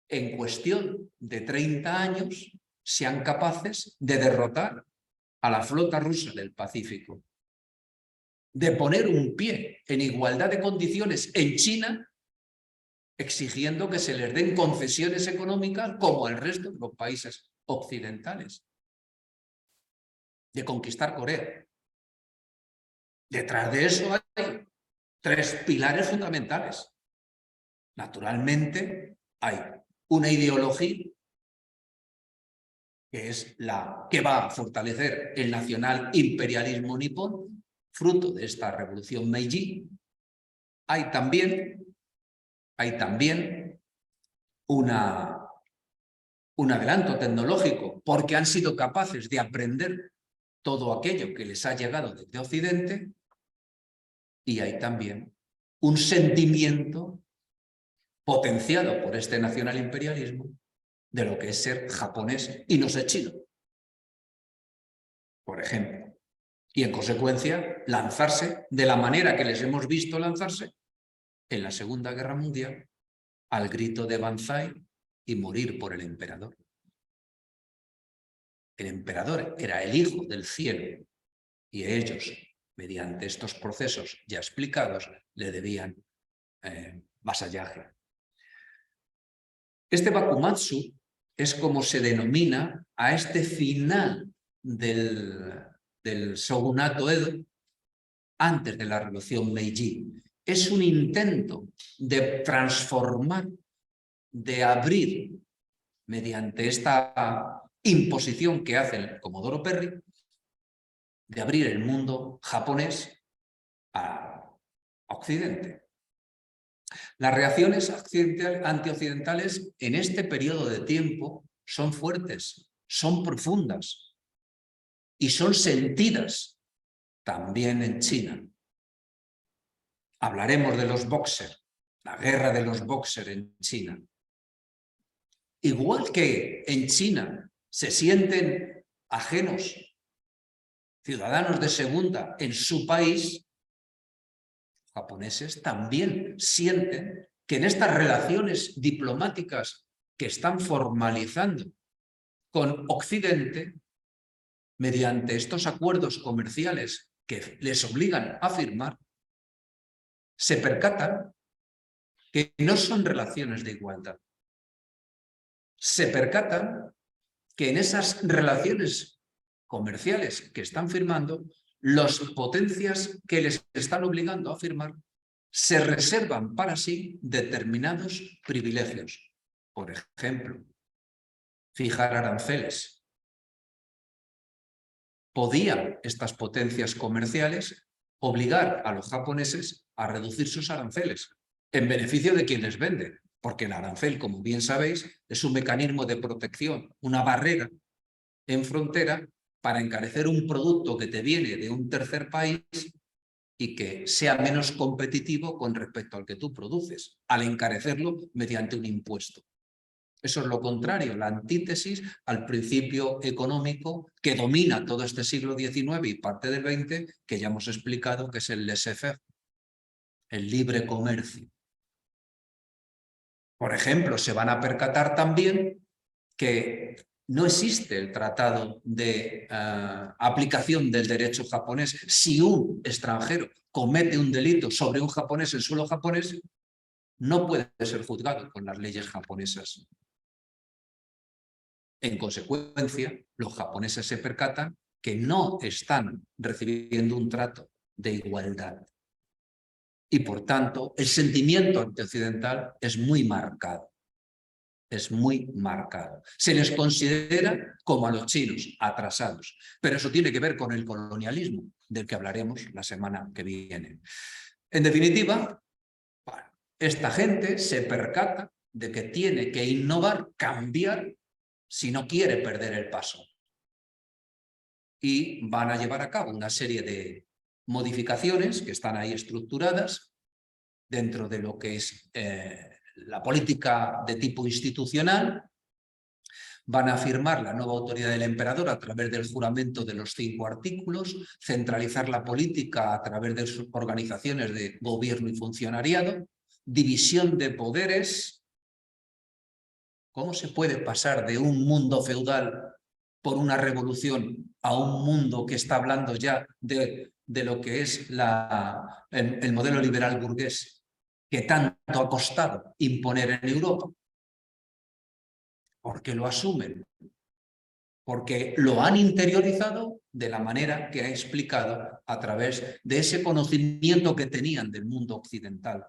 en cuestión de 30 años, sean capaces de derrotar a la flota rusa del Pacífico, de poner un pie en igualdad de condiciones en China, exigiendo que se les den concesiones económicas como al resto de los países occidentales, de conquistar Corea. Detrás de eso hay 3 pilares fundamentales. Naturalmente, hay una ideología que es la que va a fortalecer el nacional imperialismo nipón, fruto de esta revolución Meiji. Hay también un adelanto tecnológico, porque han sido capaces de aprender todo aquello que les ha llegado desde Occidente, y hay también un sentimiento potenciado por este nacional imperialismo de lo que es ser japonés y no ser chino, por ejemplo. Y en consecuencia, lanzarse de la manera que les hemos visto lanzarse en la Segunda Guerra Mundial al grito de Banzai y morir por el emperador. El emperador era el hijo del cielo y ellos, mediante estos procesos ya explicados, le debían vasallaje. Este Bakumatsu es como se denomina a este final del shogunato Edo antes de la revolución Meiji. Es un intento de transformar, de abrir, mediante esta imposición que hace el Comodoro Perry, de abrir el mundo japonés a Occidente. Las reacciones antioccidentales en este periodo de tiempo son fuertes, son profundas y son sentidas también en China. Hablaremos de los Boxer, la guerra de los Boxer en China. Igual que en China se sienten ajenos, ciudadanos de segunda en su país, los japoneses también sienten que en estas relaciones diplomáticas que están formalizando con Occidente, mediante estos acuerdos comerciales que les obligan a firmar, se percatan que no son relaciones de igualdad. Se percatan que en esas relaciones comerciales que están firmando, las potencias que les están obligando a firmar se reservan para sí determinados privilegios. Por ejemplo, fijar aranceles. Podían estas potencias comerciales obligar a los japoneses a reducir sus aranceles en beneficio de quien les vende, porque el arancel, como bien sabéis, es un mecanismo de protección, una barrera en frontera para encarecer un producto que te viene de un tercer país y que sea menos competitivo con respecto al que tú produces, al encarecerlo mediante un impuesto. Eso es lo contrario, la antítesis al principio económico que domina todo este siglo XIX y parte del XX, que ya hemos explicado que es el laissez-faire, el libre comercio. Por ejemplo, se van a percatar también que no existe el tratado de aplicación del derecho japonés. Si un extranjero comete un delito sobre un japonés en suelo japonés, no puede ser juzgado con las leyes japonesas. En consecuencia, los japoneses se percatan que no están recibiendo un trato de igualdad. Y por tanto, el sentimiento antioccidental es muy marcado. Es muy marcado. Se les considera como a los chinos, atrasados. Pero eso tiene que ver con el colonialismo, del que hablaremos la semana que viene. En definitiva, bueno, esta gente se percata de que tiene que innovar, cambiar, si no quiere perder el paso. Y van a llevar a cabo una serie de modificaciones que están ahí estructuradas dentro de lo que es la política de tipo institucional. Van a firmar la nueva autoridad del emperador a través del juramento de los 5 artículos, centralizar la política a través de sus organizaciones de gobierno y funcionariado, división de poderes. ¿Cómo se puede pasar de un mundo feudal por una revolución a un mundo que está hablando ya de lo que es el modelo liberal burgués que tanto ha costado imponer en Europa? Porque lo asumen, porque lo han interiorizado de la manera que he explicado a través de ese conocimiento que tenían del mundo occidental,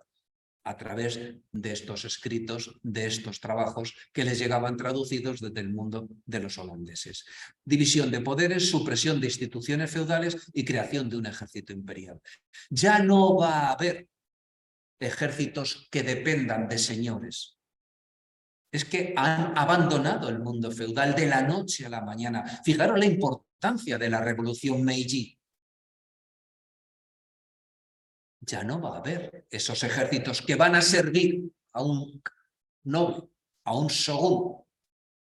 a través de estos escritos, de estos trabajos que les llegaban traducidos desde el mundo de los holandeses. División de poderes, supresión de instituciones feudales y creación de un ejército imperial. Ya no va a haber ejércitos que dependan de señores. Es que han abandonado el mundo feudal de la noche a la mañana. Fijaros la importancia de la revolución Meiji. Ya no va a haber esos ejércitos que van a servir a un noble, a un shogun.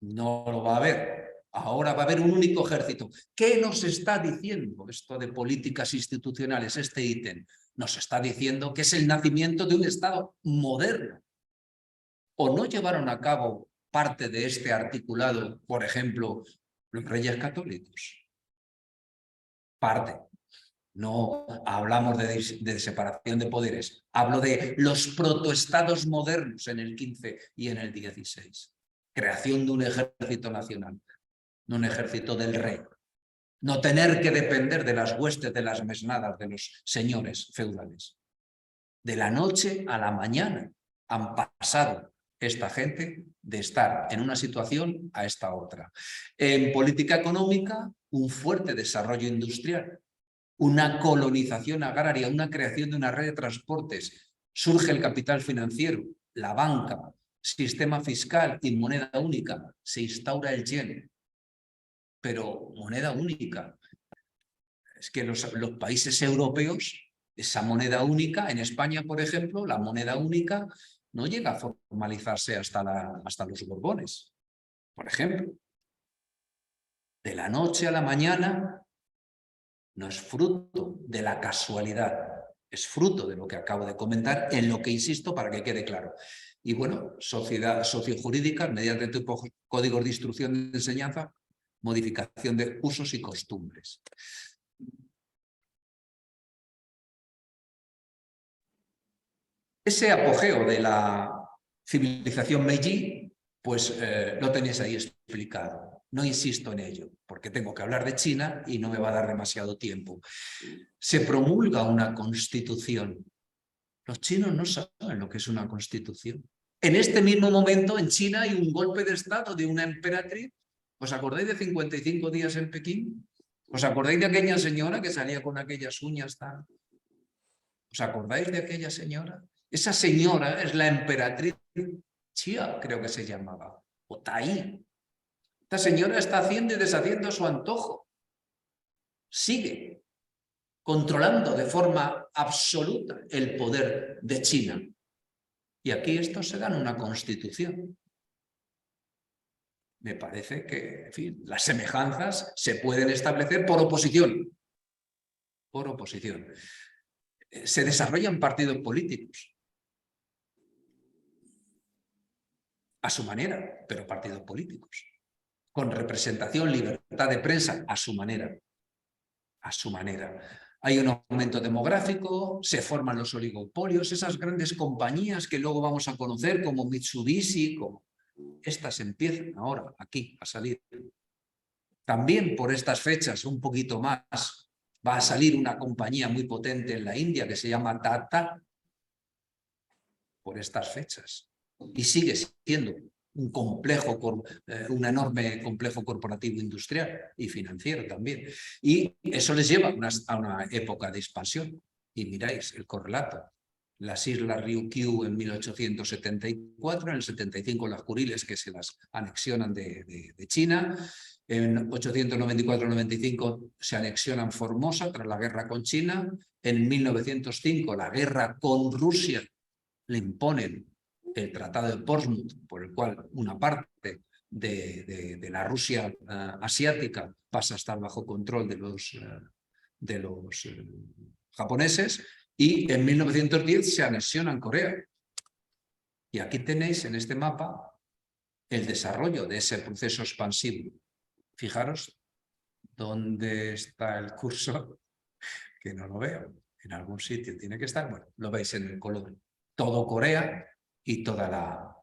No lo va a haber. Ahora va a haber un único ejército. ¿Qué nos está diciendo esto de políticas institucionales, este ítem? Nos está diciendo que es el nacimiento de un Estado moderno. ¿O no llevaron a cabo parte de este articulado, por ejemplo, los reyes católicos? Parte. No hablamos de separación de poderes. Hablo de los protoestados modernos en el 15 y en el 16. Creación de un ejército nacional, de un ejército del rey. No tener que depender de las huestes, de las mesnadas, de los señores feudales. De la noche a la mañana han pasado esta gente de estar en una situación a esta otra. En política económica, un fuerte desarrollo industrial, una colonización agraria, una creación de una red de transportes. Surge el capital financiero, la banca, sistema fiscal y moneda única. Se instaura el yen. Pero moneda única. Es que los países europeos, esa moneda única, en España, por ejemplo, la moneda única no llega a formalizarse hasta los Borbones, por ejemplo. De la noche a la mañana no es fruto de la casualidad, es fruto de lo que acabo de comentar, en lo que insisto para que quede claro. Y bueno, sociedad sociojurídica, mediante códigos de instrucción de enseñanza, modificación de usos y costumbres. Ese apogeo de la civilización Meiji, pues lo tenéis ahí explicado. No insisto en ello, porque tengo que hablar de China y no me va a dar demasiado tiempo. Se promulga una constitución. Los chinos no saben lo que es una constitución. En este mismo momento en China hay un golpe de estado de una emperatriz. ¿Os acordáis de 55 días en Pekín? ¿Os acordáis de aquella señora que salía con aquellas uñas tan... ¿Os acordáis de aquella señora? Esa señora es la emperatriz Xia, creo que se llamaba, o Tai. Esta señora está haciendo y deshaciendo a su antojo. Sigue controlando de forma absoluta el poder de China. Y aquí estos se dan una constitución. Me parece que, en fin, las semejanzas se pueden establecer por oposición. Por oposición. Se desarrollan partidos políticos. A su manera, pero partidos políticos. Con representación, libertad de prensa, a su manera. A su manera. Hay un aumento demográfico, se forman los oligopolios, esas grandes compañías que luego vamos a conocer como Mitsubishi, como estas empiezan ahora aquí a salir. También por estas fechas, un poquito más, va a salir una compañía muy potente en la India que se llama Tata, por estas fechas. Y sigue siendo un complejo, un enorme complejo corporativo industrial y financiero también. Y eso les lleva a una época de expansión. Y miráis el correlato. Las islas Ryukyu en 1874, en el 75 las Kuriles que se las anexionan de China, en 894-95 se anexionan Formosa tras la guerra con China, en 1905 la guerra con Rusia le imponen el Tratado de Portsmouth, por el cual una parte de la Rusia asiática pasa a estar bajo control de los japoneses, y en 1910 se anexionan Corea. Y aquí tenéis en este mapa el desarrollo de ese proceso expansivo. Fijaros dónde está el cursor, que no lo veo. En algún sitio tiene que estar. Bueno, lo veis en el color. Todo Corea y toda la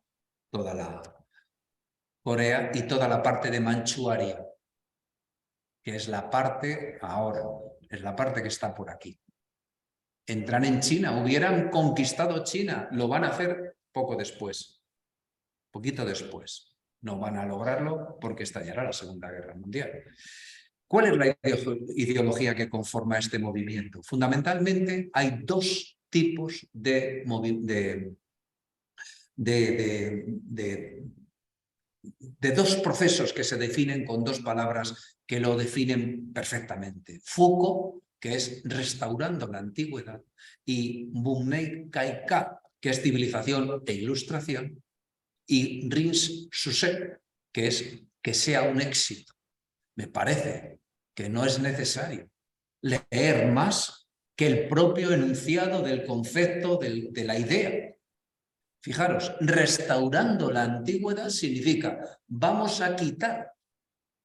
Corea y toda la parte de Manchuria, que es la parte ahora, es la parte que está por aquí. Entran en China, hubieran conquistado China, lo van a hacer poco después, poquito después. No van a lograrlo porque estallará la Segunda Guerra Mundial. ¿Cuál es la ideología que conforma este movimiento? Fundamentalmente hay dos tipos de dos procesos que se definen con dos palabras que lo definen perfectamente. Foucault, que es restaurando la antigüedad, y Bunmei Kai-ka, que es civilización e ilustración, y Rins Susek, que es que sea un éxito. Me parece que no es necesario leer más que el propio enunciado del concepto de la idea. Fijaros, restaurando la antigüedad significa vamos a quitar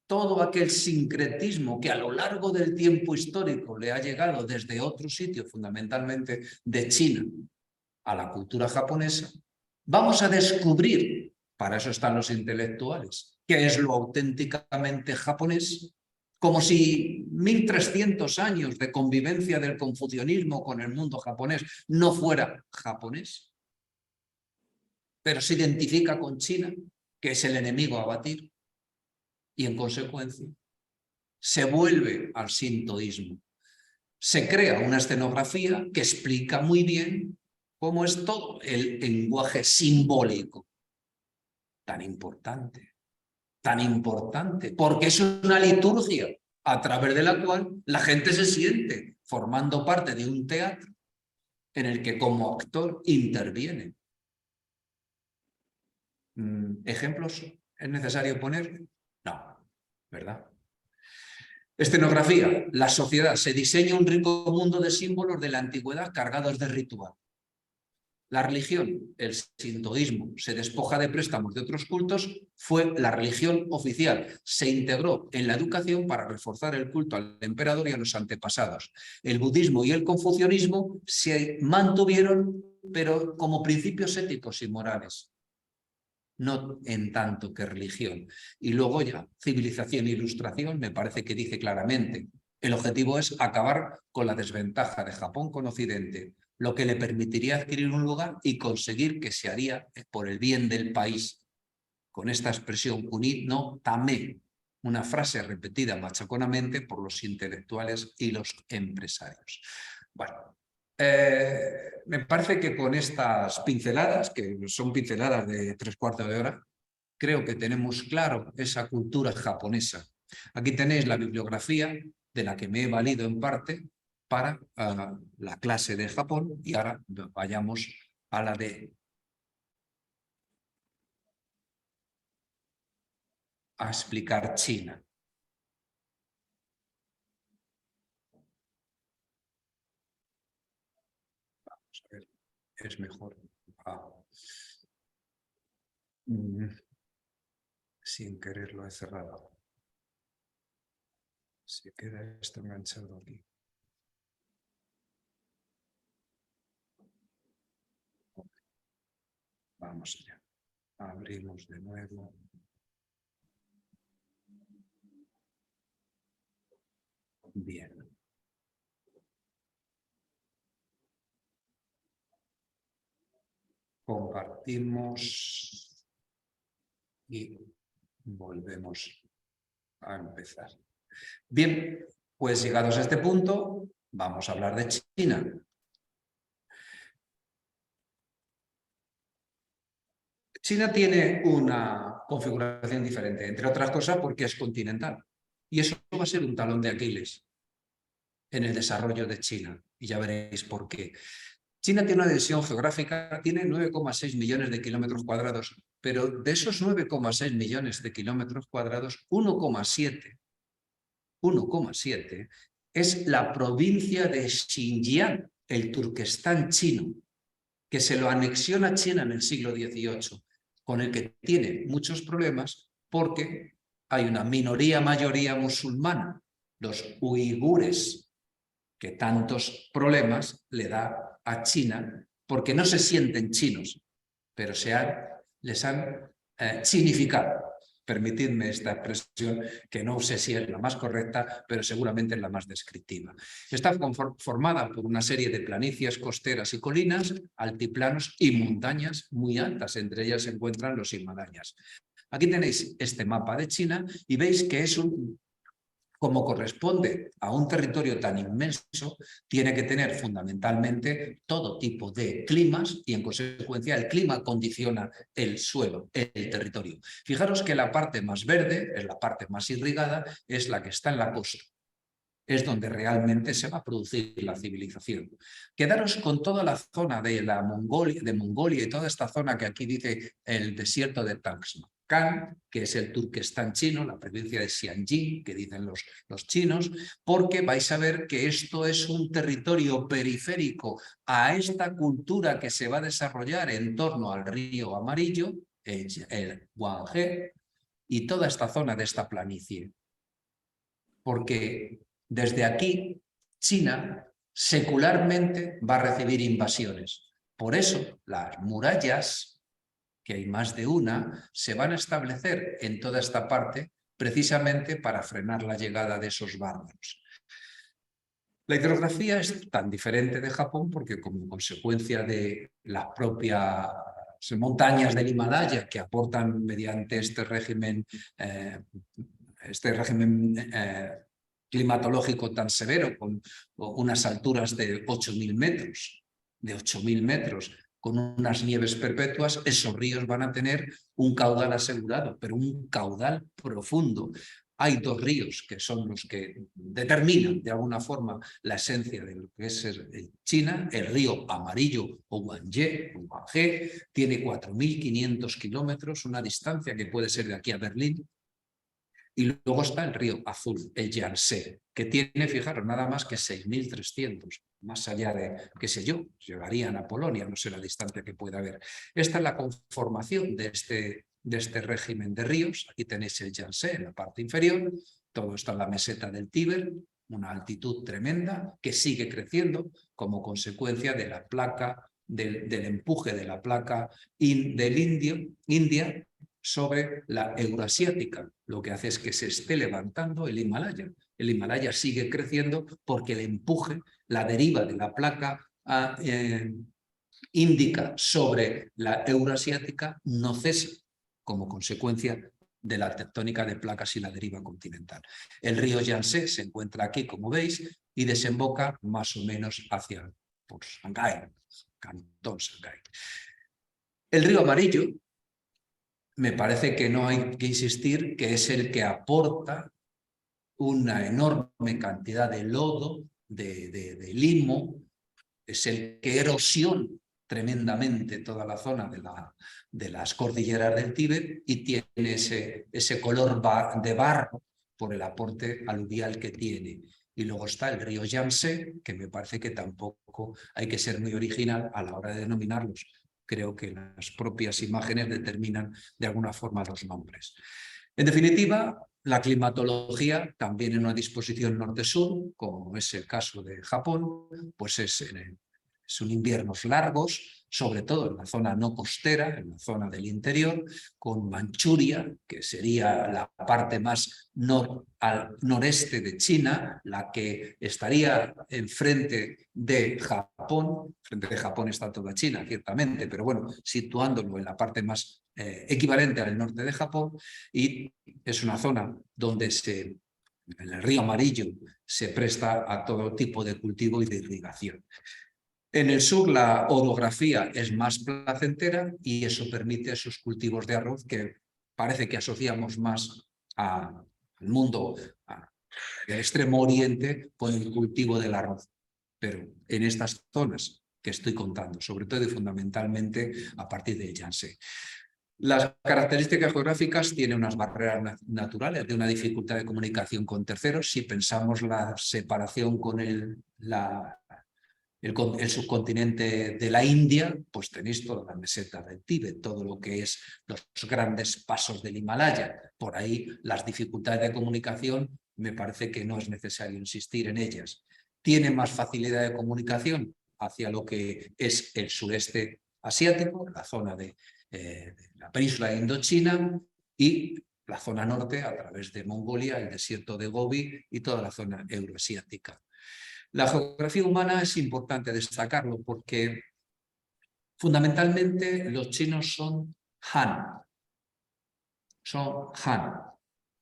todo aquel sincretismo que a lo largo del tiempo histórico le ha llegado desde otro sitio, fundamentalmente de China, a la cultura japonesa. Vamos a descubrir, para eso están los intelectuales, qué es lo auténticamente japonés, como si 1300 años de convivencia del confucianismo con el mundo japonés no fuera japonés, pero se identifica con China, que es el enemigo a batir, y en consecuencia se vuelve al sintoísmo. Se crea una escenografía que explica muy bien cómo es todo el lenguaje simbólico tan importante, porque es una liturgia a través de la cual la gente se siente formando parte de un teatro en el que como actor interviene. ¿Ejemplos es necesario poner? No, ¿verdad? Escenografía. La sociedad se diseña un rico mundo de símbolos de la antigüedad cargados de ritual. La religión, el sintoísmo, se despoja de préstamos de otros cultos, fue la religión oficial. Se integró en la educación para reforzar el culto al emperador y a los antepasados. El budismo y el confucianismo se mantuvieron, pero como principios éticos y morales, no en tanto que religión. Y luego ya, civilización e ilustración, me parece que dice claramente, el objetivo es acabar con la desventaja de Japón con Occidente, lo que le permitiría adquirir un lugar y conseguir que se haría por el bien del país. Con esta expresión kunit no tame, una frase repetida machaconamente por los intelectuales y los empresarios. Bueno, me parece que con estas pinceladas, que son pinceladas de 3/4 de hora, creo que tenemos claro esa cultura japonesa. Aquí tenéis la bibliografía de la que me he valido en parte para la clase de Japón y ahora vayamos a la de a explicar China. Vamos a ver, es mejor. Sin querer lo he cerrado. Se queda esto enganchado aquí. Vamos allá. Abrimos de nuevo. Bien. Compartimos y volvemos a empezar. Bien, pues llegados a este punto, vamos a hablar de China. China tiene una configuración diferente, entre otras cosas porque es continental. Y eso va a ser un talón de Aquiles en el desarrollo de China. Y ya veréis por qué. China tiene una dimensión geográfica, tiene 9,6 millones de kilómetros cuadrados, pero de esos 9,6 millones de kilómetros cuadrados, 1,7 es la provincia de Xinjiang, el Turquestán chino, que se lo anexiona a China en el siglo XVIII, con el que tiene muchos problemas porque hay una mayoría musulmana, los uigures, que tantos problemas le da a China porque no se sienten chinos, pero les han chinificado. Permitidme esta expresión, que no sé si es la más correcta, pero seguramente es la más descriptiva. Está formada por una serie de planicies costeras y colinas, altiplanos y montañas muy altas. Entre ellas se encuentran los Himalayas. Aquí tenéis este mapa de China y veis que es como corresponde a un territorio tan inmenso, tiene que tener fundamentalmente todo tipo de climas y en consecuencia el clima condiciona el suelo, el territorio. Fijaros que la parte más verde, es la parte más irrigada, es la que está en la costa. Es donde realmente se va a producir la civilización. Quedaros con toda la zona de Mongolia y toda esta zona que aquí dice el desierto de Tangsma. Kan, que es el Turquestán chino, la provincia de Xinjiang, que dicen los chinos, porque vais a ver que esto es un territorio periférico a esta cultura que se va a desarrollar en torno al río Amarillo, el Huanghe, y toda esta zona de esta planicie. Porque desde aquí, China secularmente va a recibir invasiones. Por eso las murallas, que hay más de una, se van a establecer en toda esta parte precisamente para frenar la llegada de esos bárbaros. La hidrografía es tan diferente de Japón porque como consecuencia de las propias montañas del Himalaya que aportan mediante este régimen climatológico tan severo, con unas alturas de 8.000 metros, con unas nieves perpetuas, esos ríos van a tener un caudal asegurado, pero un caudal profundo. Hay dos ríos que son los que determinan de alguna forma la esencia de lo que es China. El río Amarillo o Huanghe, tiene 4.500 kilómetros, una distancia que puede ser de aquí a Berlín. Y luego está el río Azul, el Yangtze, que tiene, fijaros, nada más que 6.300, más allá de, qué sé yo, llegarían a Polonia, no sé la distancia que pueda haber. Esta es la conformación de este régimen de ríos. Aquí tenéis el Yangtze en la parte inferior, todo está en la meseta del Tíber, una altitud tremenda que sigue creciendo como consecuencia de la placa, del empuje de la placa del India sobre la eurasiática. Lo que hace es que se esté levantando el Himalaya. El Himalaya sigue creciendo porque el empuje, la deriva de la placa índica sobre la eurasiática no cesa como consecuencia de la tectónica de placas y la deriva continental. El río Yangtze se encuentra aquí, como veis, y desemboca más o menos hacia Shanghái, Cantón Shanghái. El río Amarillo, me parece que no hay que insistir que es el que aporta una enorme cantidad de lodo, de limo, es el que erosiona tremendamente toda la zona de las cordilleras del Tíbet y tiene ese color de barro por el aporte aluvial que tiene. Y luego está el río Yangtze, que me parece que tampoco hay que ser muy original a la hora de denominarlos. Creo que las propias imágenes determinan de alguna forma los nombres. En definitiva, la climatología, también en una disposición norte-sur, como es el caso de Japón, pues son inviernos largos, sobre todo en la zona no costera, en la zona del interior, con Manchuria, que sería la parte más al noreste de China, la que estaría enfrente de Japón. Frente de Japón está toda China, ciertamente, pero bueno, situándolo en la parte más equivalente al norte de Japón, y es una zona donde en el río Amarillo se presta a todo tipo de cultivo y de irrigación. En el sur la orografía es más placentera y eso permite esos cultivos de arroz que parece que asociamos más al mundo del extremo oriente con el cultivo del arroz. Pero en estas zonas que estoy contando, sobre todo y fundamentalmente a partir del Yangtze. Las características geográficas tienen unas barreras naturales de una dificultad de comunicación con terceros. Si pensamos la separación con el subcontinente de la India, pues tenéis toda la meseta del Tíbet, todo lo que es los grandes pasos del Himalaya. Por ahí las dificultades de comunicación me parece que no es necesario insistir en ellas. Tiene más facilidad de comunicación hacia lo que es el sureste asiático, la zona de la península de Indochina, y la zona norte a través de Mongolia, el desierto de Gobi y toda la zona euroasiática. La geografía humana es importante destacarlo porque fundamentalmente los chinos son Han.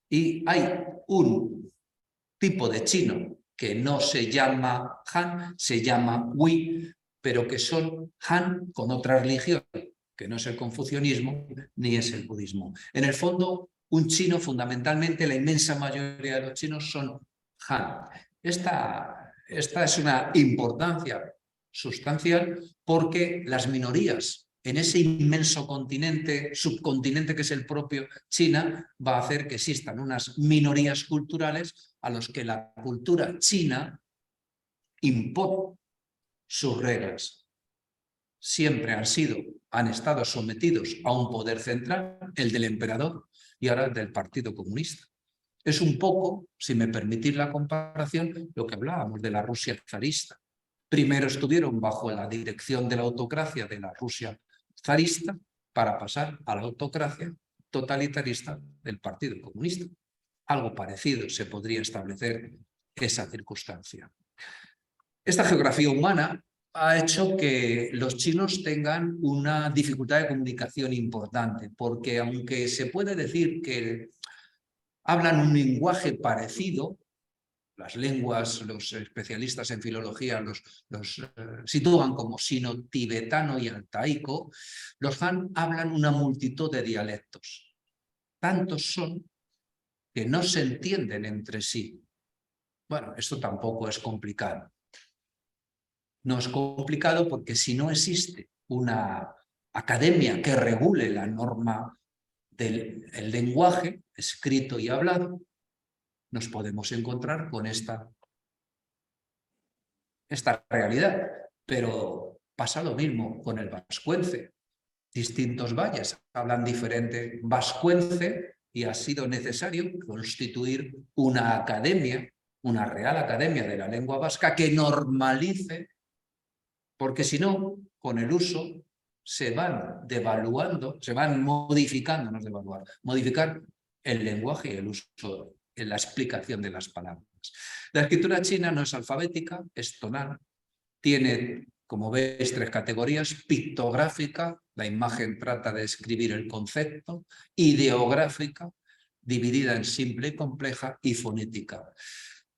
Y hay un tipo de chino que no se llama Han, se llama Hui, pero que son Han con otra religión, que no es el confucianismo ni es el budismo. En el fondo, un chino, fundamentalmente, la inmensa mayoría de los chinos son Han. Esta es una importancia sustancial porque las minorías en ese inmenso continente, subcontinente que es el propio China, va a hacer que existan unas minorías culturales a los que la cultura china impone sus reglas. Siempre han estado sometidos a un poder central, el del emperador y ahora el del Partido Comunista. Es un poco, si me permitís la comparación, lo que hablábamos de la Rusia zarista. Primero estuvieron bajo la dirección de la autocracia de la Rusia zarista para pasar a la autocracia totalitarista del Partido Comunista. Algo parecido se podría establecer esa circunstancia. Esta geografía humana ha hecho que los chinos tengan una dificultad de comunicación importante, porque aunque se puede decir que hablan un lenguaje parecido, las lenguas, los especialistas en filología los sitúan como sino-tibetano y altaico, los Han hablan una multitud de dialectos. Tantos son que no se entienden entre sí. Bueno, esto tampoco es complicado. No es complicado porque si no existe una academia que regule la norma del lenguaje escrito y hablado, nos podemos encontrar con esta realidad. Pero pasa lo mismo con el vascuence. Distintos valles hablan diferente vascuence y ha sido necesario constituir una academia, una Real Academia de la Lengua Vasca que normalice, porque si no, con el uso se van devaluando, se van modificando, no es devaluar, modificar el lenguaje y el uso en la explicación de las palabras. La escritura china no es alfabética, es tonal, tiene, como veis, 3 categorías: pictográfica, la imagen trata de escribir el concepto; ideográfica, dividida en simple y compleja; y fonética.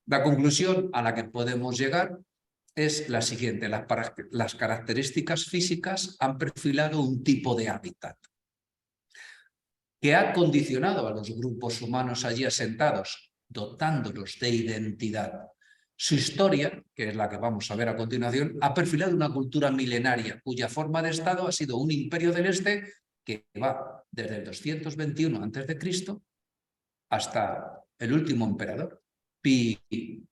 La conclusión a la que podemos llegar es la siguiente: las características físicas han perfilado un tipo de hábitat que ha condicionado a los grupos humanos allí asentados, dotándolos de identidad. Su historia, que es la que vamos a ver a continuación, ha perfilado una cultura milenaria cuya forma de Estado ha sido un imperio del Este que va desde el 221 a.C. hasta el último emperador, Puyi,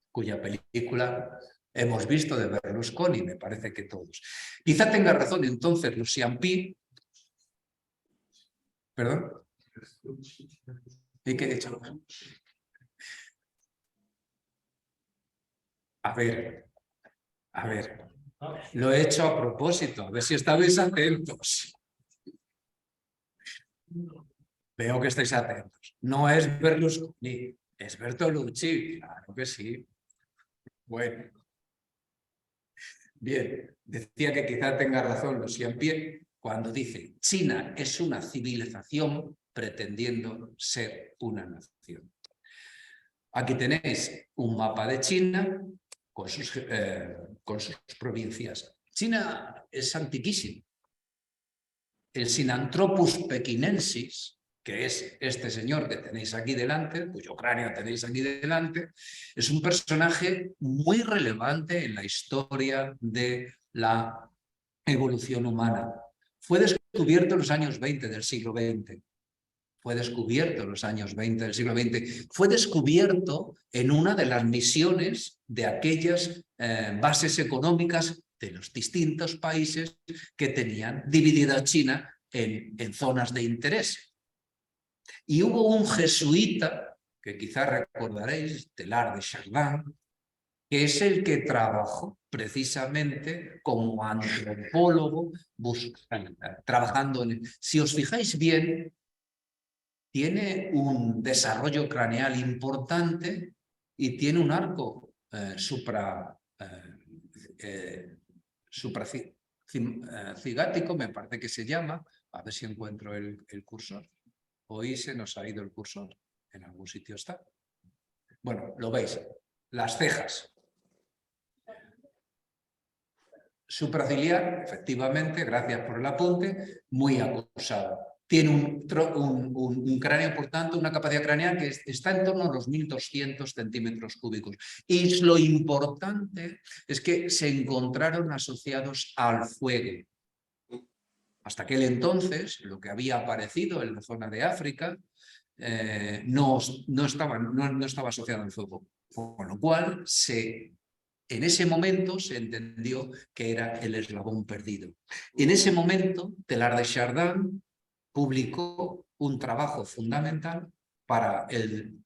cuya película hemos visto de Berlusconi, me parece que todos. Quizá tenga razón entonces Lu Xianpi. ¿Perdón? ¿Y qué he hecho? A ver, lo he hecho a propósito, a ver si estáis atentos. Veo que estáis atentos. No es Berlusconi, es Bertolucci, claro que sí. Bueno. Bien, decía que quizá tenga razón Lu Xianpi cuando dice: China es una civilización pretendiendo ser una nación. Aquí tenéis un mapa de China con sus provincias. China es antiquísimo. El Sinanthropus pekinensis, que es este señor que tenéis aquí delante, cuyo cráneo tenéis aquí delante, es un personaje muy relevante en la historia de la evolución humana. Fue descubierto en los años 20 del siglo XX. Fue descubierto en los años 20 del siglo XX. Fue descubierto en una de las misiones de aquellas bases económicas de los distintos países que tenían dividida China en zonas de interés. Y hubo un jesuita, que quizá recordaréis, Teilhard de Chardin, que es el que trabajó precisamente como antropólogo, trabajando en... Si os fijáis bien, tiene un desarrollo craneal importante y tiene un arco supracigático, me parece que se llama. A ver si encuentro el cursor. Hoy se nos ha ido el cursor. En algún sitio está. Bueno, lo veis. Las cejas. Supraciliar, efectivamente, gracias por el apunte, muy acusado. tiene un cráneo, por tanto, una capacidad craneal que está en torno a los 1.200 centímetros cúbicos. Y lo importante es que se encontraron asociados al fuego. Hasta aquel entonces, lo que había aparecido en la zona de África no estaba asociado al fuego. Con lo cual, en ese momento se entendió que era el eslabón perdido. En ese momento, Teilhard de Chardin publicó un trabajo fundamental para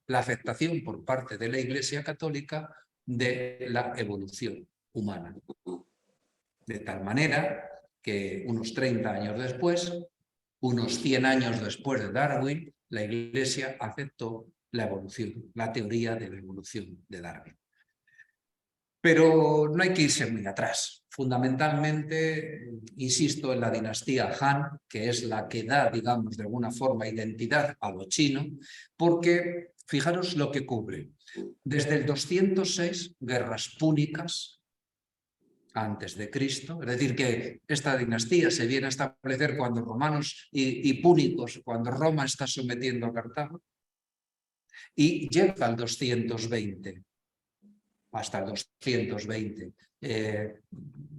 la aceptación por parte de la Iglesia Católica de la evolución humana. De tal manera que unos 30 años después, unos 100 años después de Darwin, la Iglesia aceptó la evolución, la teoría de la evolución de Darwin. Pero no hay que irse muy atrás. Fundamentalmente, insisto en la dinastía Han, que es la que da, digamos, de alguna forma identidad a lo chino, porque fijaros lo que cubre. Desde el 206, guerras púnicas, antes de Cristo, es decir, que esta dinastía se viene a establecer cuando romanos y púnicos, cuando Roma está sometiendo a Cartago, y llega al 220. Hasta el 220.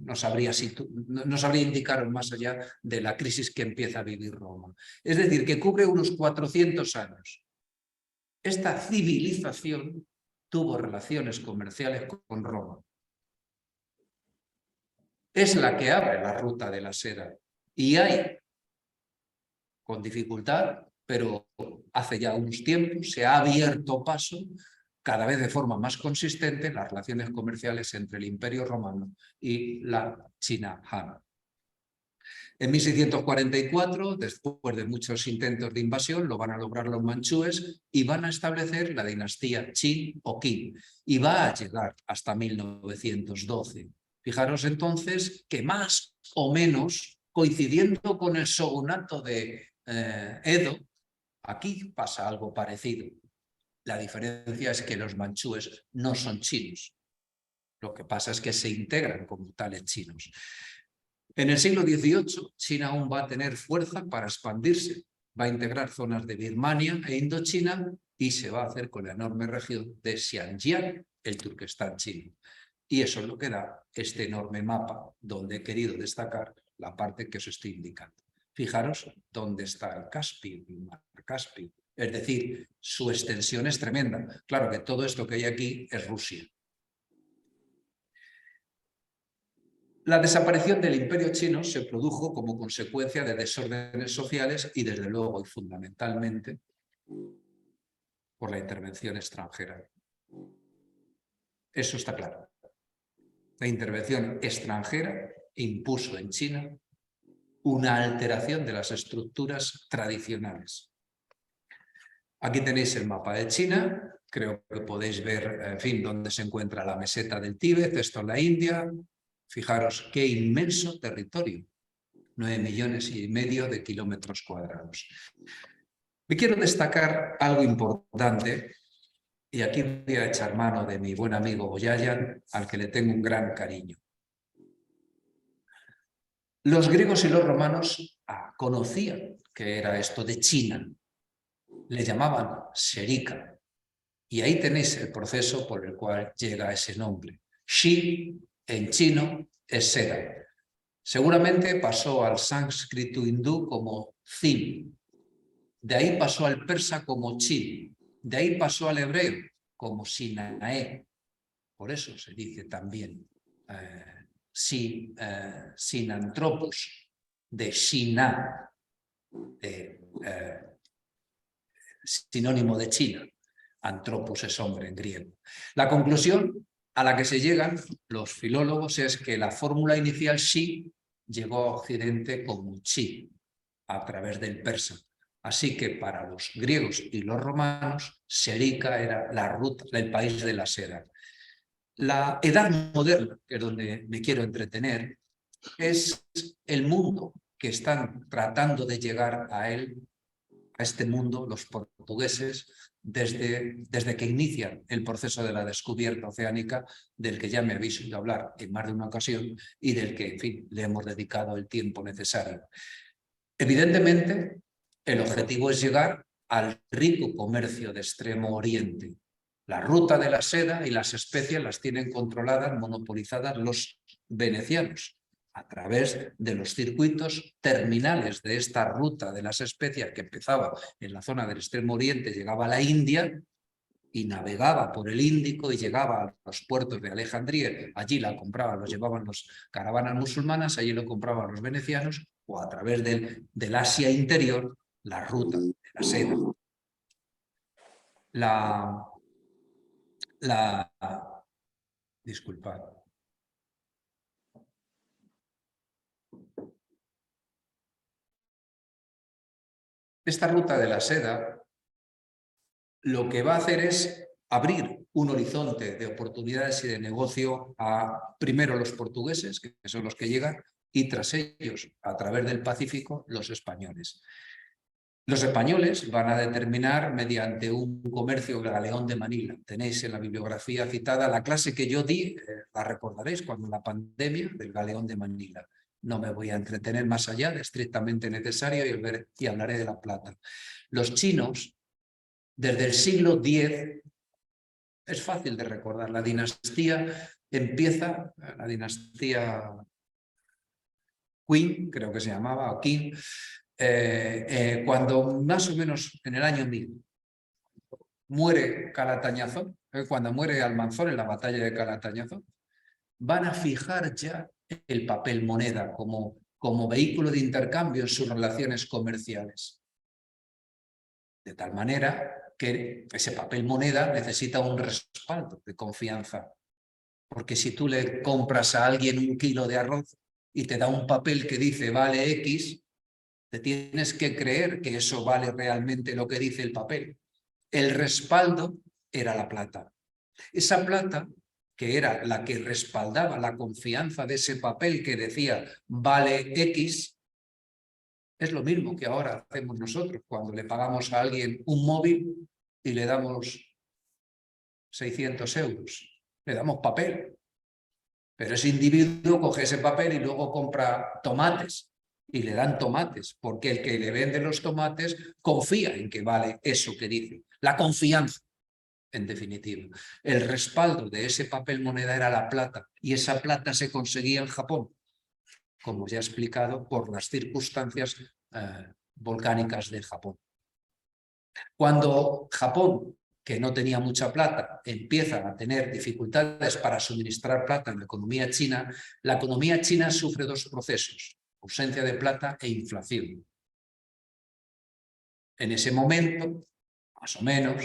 No sabría indicar más allá de la crisis que empieza a vivir Roma. Es decir, que cubre unos 400 años. Esta civilización tuvo relaciones comerciales con Roma. Es la que abre la ruta de la seda. Y hay, con dificultad, pero hace ya unos tiempos, se ha abierto paso cada vez de forma más consistente las relaciones comerciales entre el Imperio Romano y la China Han. En 1644, después de muchos intentos de invasión, lo van a lograr los manchúes y van a establecer la dinastía Qin o Qin, y va a llegar hasta 1912. Fijaros entonces que más o menos, coincidiendo con el shogunato de Edo, aquí pasa algo parecido. La diferencia es que los manchúes no son chinos. Lo que pasa es que se integran como tales chinos. En el siglo XVIII, China aún va a tener fuerza para expandirse. Va a integrar zonas de Birmania e Indochina y se va a hacer con la enorme región de Xinjiang, el Turquestán chino. Y eso es lo que da este enorme mapa, donde he querido destacar la parte que os estoy indicando. Fijaros dónde está el Caspio, el mar Caspio. Es decir, su extensión es tremenda. Claro que todo esto que hay aquí es Rusia. La desaparición del Imperio chino se produjo como consecuencia de desórdenes sociales y, desde luego y fundamentalmente, por la intervención extranjera. Eso está claro. La intervención extranjera impuso en China una alteración de las estructuras tradicionales. Aquí tenéis el mapa de China. Creo que podéis ver, en fin, dónde se encuentra la meseta del Tíbet. Esto es la India. Fijaros qué inmenso territorio. 9,5 millones de kilómetros cuadrados. Me quiero destacar algo importante, y aquí voy a echar mano de mi buen amigo Boyayan, al que le tengo un gran cariño. Los griegos y los romanos conocían que era esto de China. Le llamaban Serica. Y ahí tenéis el proceso por el cual llega ese nombre. Shi, en chino, es seda. Seguramente pasó al sánscrito hindú como Zin. De ahí pasó al persa como Chin. De ahí pasó al hebreo como Sinae. Por eso se dice también Sinanthropos, de Sina, sinónimo de China. Anthropos es hombre en griego. La conclusión a la que se llegan los filólogos es que la fórmula inicial Shi llegó a Occidente como Chi, a través del persa. Así que para los griegos y los romanos, Serica era la ruta, el país de la seda. La edad moderna, que es donde me quiero entretener, es el mundo que están tratando de llegar a él, a este mundo, los portugueses, desde que inician el proceso de la descubierta oceánica, del que ya me habéis oído hablar en más de una ocasión y del que, en fin, le hemos dedicado el tiempo necesario. Evidentemente, El objetivo es llegar al rico comercio de Extremo Oriente. La ruta de la seda y las especias las tienen controladas, monopolizadas los venecianos a través de los circuitos terminales de esta ruta de las especias que empezaba en la zona del Extremo Oriente, llegaba a la India y navegaba por el Índico y llegaba a los puertos de Alejandría. Allí la compraban, los llevaban los caravanas musulmanas, allí lo compraban los venecianos, o a través del Asia interior, la ruta de la seda. Disculpad. Esta ruta de la seda lo que va a hacer es abrir un horizonte de oportunidades y de negocio a, primero, los portugueses, que son los que llegan, y tras ellos, a través del Pacífico, los españoles. Los españoles van a determinar mediante un comercio del galeón de Manila. Tenéis en la bibliografía citada la clase que yo di, la recordaréis, cuando la pandemia del galeón de Manila. No me voy a entretener más allá de estrictamente necesario y hablaré de la plata. Los chinos, desde el siglo X, es fácil de recordar, la dinastía empieza, la dinastía Qin, creo que se llamaba, o Qin, cuando más o menos en el año 1000 muere Calatañazón, cuando muere Almanzor en la batalla de Calatañazón, van a fijar ya el papel moneda como vehículo de intercambio en sus relaciones comerciales. De tal manera que ese papel moneda necesita un respaldo de confianza. Porque si tú le compras a alguien 1 kilo de arroz y te da un papel que dice vale X, te tienes que creer que eso vale realmente lo que dice el papel. El respaldo era la plata. Esa plata, que era la que respaldaba la confianza de ese papel que decía vale X, es lo mismo que ahora hacemos nosotros cuando le pagamos a alguien un móvil y le damos 600 euros. Le damos papel. Pero ese individuo coge ese papel y luego compra tomates y le dan tomates, porque el que le vende los tomates confía en que vale eso que dice. La confianza, en definitiva. El respaldo de ese papel moneda era la plata, y esa plata se conseguía en Japón, como ya he explicado, por las circunstancias volcánicas de Japón. Cuando Japón, que no tenía mucha plata, empieza a tener dificultades para suministrar plata en la economía china sufre 2 procesos: ausencia de plata e inflación. En ese momento, más o menos,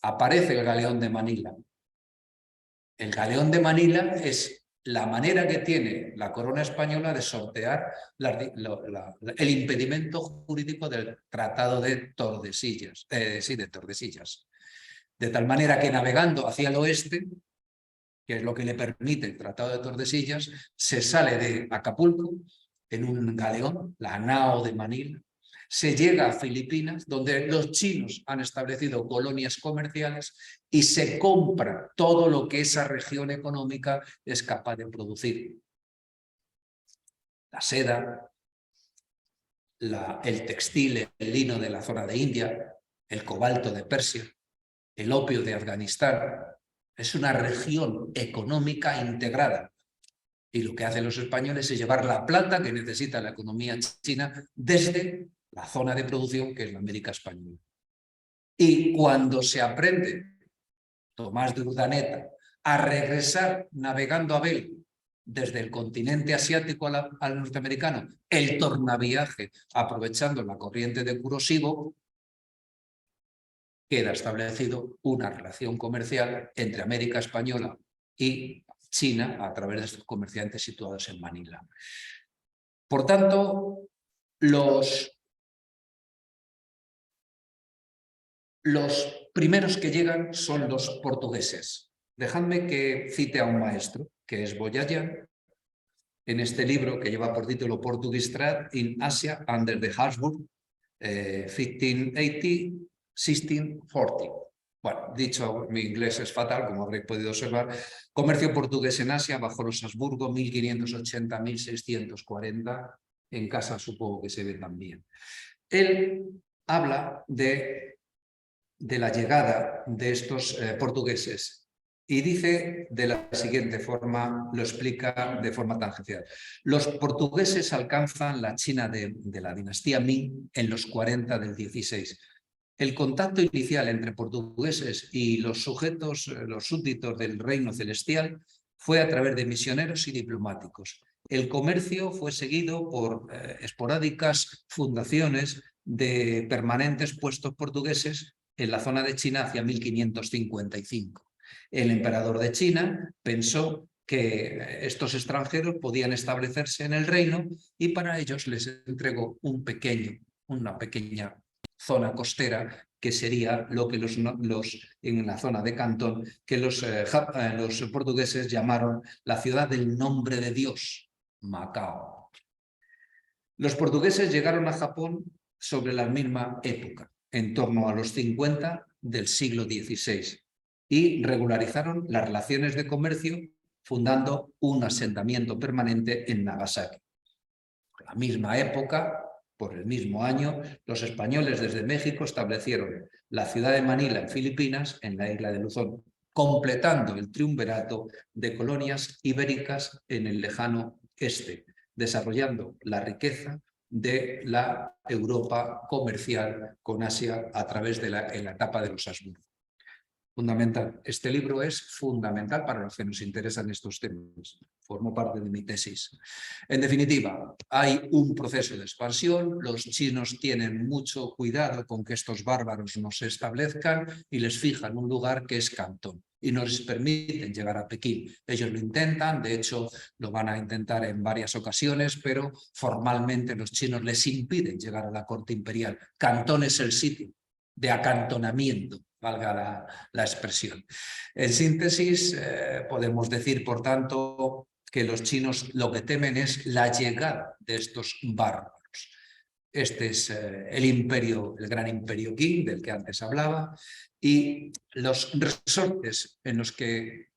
aparece el galeón de Manila. El galeón de Manila es la manera que tiene la corona española de sortear el impedimento jurídico del Tratado de Tordesillas. De Tordesillas. De tal manera que navegando hacia el oeste, que es lo que le permite el Tratado de Tordesillas, se sale de Acapulco en un galeón, la nao de Manila, se llega a Filipinas, donde los chinos han establecido colonias comerciales, y se compra todo lo que esa región económica es capaz de producir. La seda, el textil, el lino de la zona de India, el cobalto de Persia, el opio de Afganistán. Es una región económica integrada. Y lo que hacen los españoles es llevar la plata que necesita la economía china desde la zona de producción, que es la América española. Y cuando se aprende, Tomás de Urdaneta, a regresar navegando a vela desde el continente asiático al norteamericano, el tornaviaje, aprovechando la corriente de Kuroshige, queda establecido una relación comercial entre América española y China a través de estos comerciantes situados en Manila. Por tanto, los primeros que llegan son los portugueses. Dejadme que cite a un maestro, que es Boyajian, en este libro que lleva por título Portuguese Trade in Asia under the Habsburg, 1580-1640. Bueno, dicho, mi inglés es fatal, como habréis podido observar. Comercio portugués en Asia bajo los Habsburgo, 1580-1640. En casa supongo que se ve también. Él habla de la llegada de estos portugueses. Y dice de la siguiente forma, lo explica de forma tangencial. Los portugueses alcanzan la China de la dinastía Ming en los 40 del 16. El contacto inicial entre portugueses y los sujetos, los súbditos del reino celestial, fue a través de misioneros y diplomáticos. El comercio fue seguido por esporádicas fundaciones de permanentes puestos portugueses en la zona de China hacia 1555. El emperador de China pensó que estos extranjeros podían establecerse en el reino y para ellos les entregó una pequeña zona costera que sería lo que en la zona de Cantón, que los portugueses llamaron la ciudad del nombre de Dios, Macao. Los portugueses llegaron a Japón sobre la misma época, en torno a los 50 del siglo XVI, y regularizaron las relaciones de comercio fundando un asentamiento permanente en Nagasaki. En la misma época, por el mismo año, los españoles desde México establecieron la ciudad de Manila en Filipinas, en la isla de Luzón, completando el triunvirato de colonias ibéricas en el lejano este, desarrollando la riqueza de la Europa comercial con Asia a través de la etapa de los Habsburgo. Fundamental. Este libro es fundamental para los que nos interesan estos temas. Formó parte de mi tesis. En definitiva, hay un proceso de expansión. Los chinos tienen mucho cuidado con que estos bárbaros no se establezcan y les fijan un lugar que es Cantón y no les permiten llegar a Pekín. Ellos lo intentan, de hecho lo van a intentar en varias ocasiones, pero formalmente los chinos les impiden llegar a la corte imperial. Cantón es el sitio de acantonamiento, valga la expresión. En síntesis, podemos decir, por tanto, que los chinos lo que temen es la llegada de estos bárbaros. Este es el gran imperio Qing, del que antes hablaba, y los resortes en los que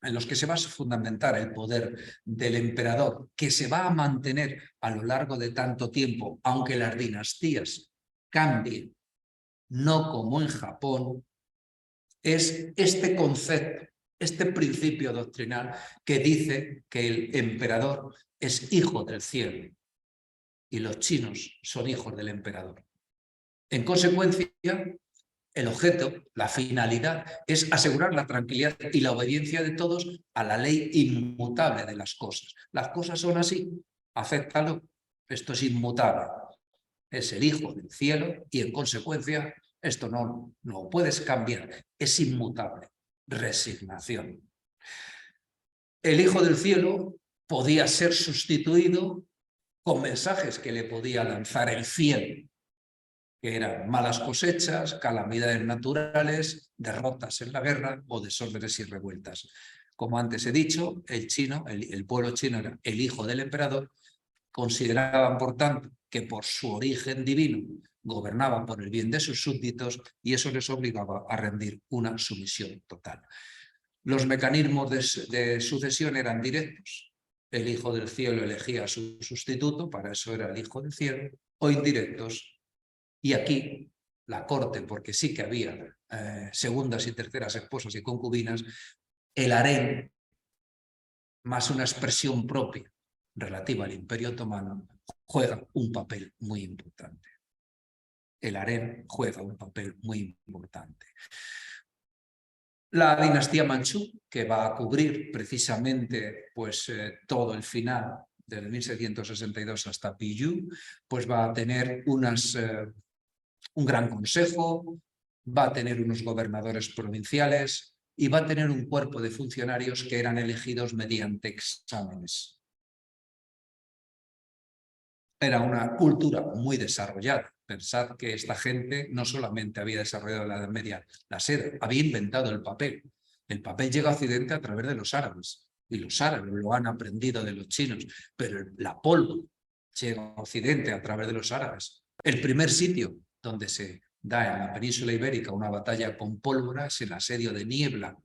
se va a fundamentar el poder del emperador, que se va a mantener a lo largo de tanto tiempo, aunque las dinastías cambien, no como en Japón, es este concepto, este principio doctrinal que dice que el emperador es hijo del cielo y los chinos son hijos del emperador. En consecuencia, el objeto, la finalidad, es asegurar la tranquilidad y la obediencia de todos a la ley inmutable de las cosas. Las cosas son así, acéptalo, esto es inmutable. Es el hijo del cielo y en consecuencia esto no puedes cambiar, es inmutable. Resignación. El hijo del cielo podía ser sustituido con mensajes que le podía lanzar el cielo, que eran malas cosechas, calamidades naturales, derrotas en la guerra o desórdenes y revueltas. Como antes he dicho, el pueblo chino era el hijo del emperador. Consideraban, por tanto, que por su origen divino gobernaban por el bien de sus súbditos y eso les obligaba a rendir una sumisión total. Los mecanismos de sucesión eran directos. El hijo del cielo elegía a su sustituto, para eso era el hijo del cielo, o indirectos. Y aquí la corte, porque sí que había segundas y terceras esposas y concubinas, el harén, más una expresión propia relativa al Imperio Otomano, juega un papel muy importante. El harén juega un papel muy importante. La dinastía Manchú, que va a cubrir precisamente todo el final del 1662 hasta Piyu, pues va a tener un gran consejo, va a tener unos gobernadores provinciales y va a tener un cuerpo de funcionarios que eran elegidos mediante exámenes. Era una cultura muy desarrollada. Pensad que esta gente no solamente había desarrollado en la Edad Media la seda, había inventado el papel. El papel llega a Occidente a través de los árabes y los árabes lo han aprendido de los chinos, pero la pólvora llega a Occidente a través de los árabes. El primer sitio donde se da en la península ibérica una batalla con pólvora es el asedio de Niebla.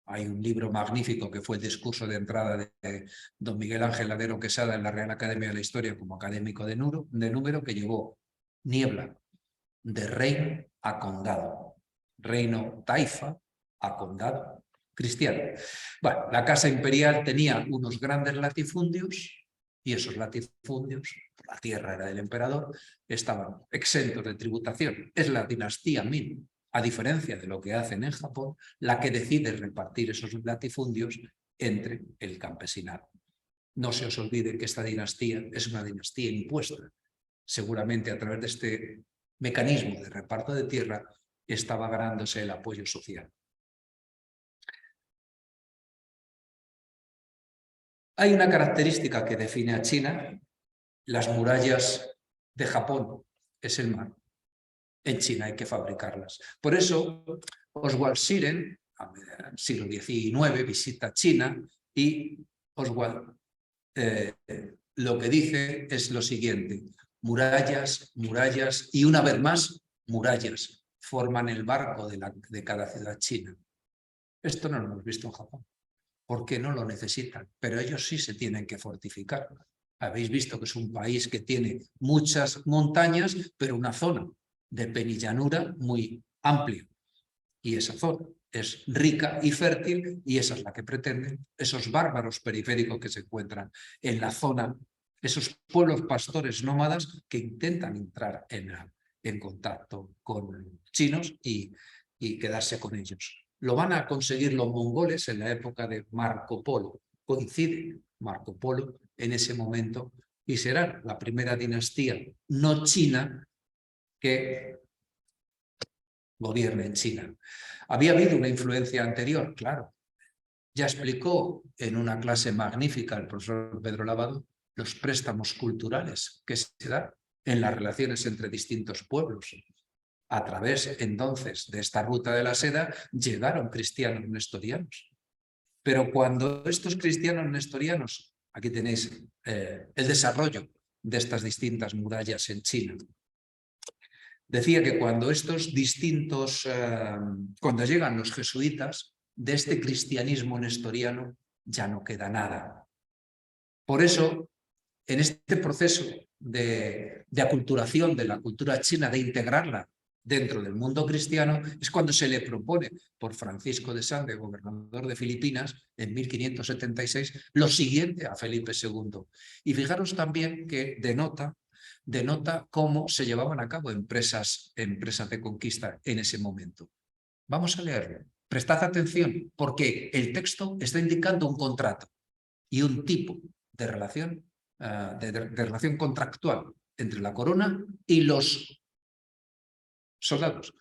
Hay un libro magnífico que fue el discurso de entrada de don Miguel Ángel Ladero Quesada en la Real Academia de la Historia como académico de número, que llevó niebla, de reino a condado, reino taifa a condado cristiano. Bueno, la casa imperial tenía unos grandes latifundios y esos latifundios, la tierra era del emperador, estaban exentos de tributación. Es la dinastía Ming, a diferencia de lo que hacen en Japón, la que decide repartir esos latifundios entre el campesinado. No se os olvide que esta dinastía es una dinastía impuesta. Seguramente a través de este mecanismo de reparto de tierra estaba ganándose el apoyo social. Hay una característica que define a China. Las murallas de Japón es el mar. En China hay que fabricarlas. Por eso Oswald Siren, en el siglo XIX, visita China y Oswald lo que dice es lo siguiente: murallas, murallas y una vez más murallas forman el barco de cada ciudad china. Esto no lo hemos visto en Japón, porque no lo necesitan, pero ellos sí se tienen que fortificar. Habéis visto que es un país que tiene muchas montañas, pero una zona de penillanura muy amplia. Y esa zona es rica y fértil, y esa es la que pretenden esos bárbaros periféricos que se encuentran en la zona, esos pueblos pastores nómadas que intentan entrar en contacto con chinos y quedarse con ellos. Lo van a conseguir los mongoles en la época de Marco Polo. Coincide Marco Polo en ese momento y será la primera dinastía no china que gobierne en China. ¿Había habido una influencia anterior? Claro. Ya explicó en una clase magnífica el profesor Pedro Lavado los préstamos culturales que se dan en las relaciones entre distintos pueblos. A través, entonces, de esta ruta de la seda, llegaron cristianos nestorianos. Pero cuando estos cristianos nestorianos, aquí tenéis el desarrollo de estas distintas murallas en China, decía que cuando estos distintos, cuando llegan los jesuitas, de este cristianismo nestoriano ya no queda nada. Por eso, en este proceso de aculturación de la cultura china, de integrarla dentro del mundo cristiano, es cuando se le propone por Francisco de Sande, gobernador de Filipinas, en 1576, lo siguiente a Felipe II. Y fijaros también que denota cómo se llevaban a cabo empresas de conquista en ese momento. Vamos a leerlo. Prestad atención, porque el texto está indicando un contrato y un tipo de relación, de relación contractual entre la corona y los soldados.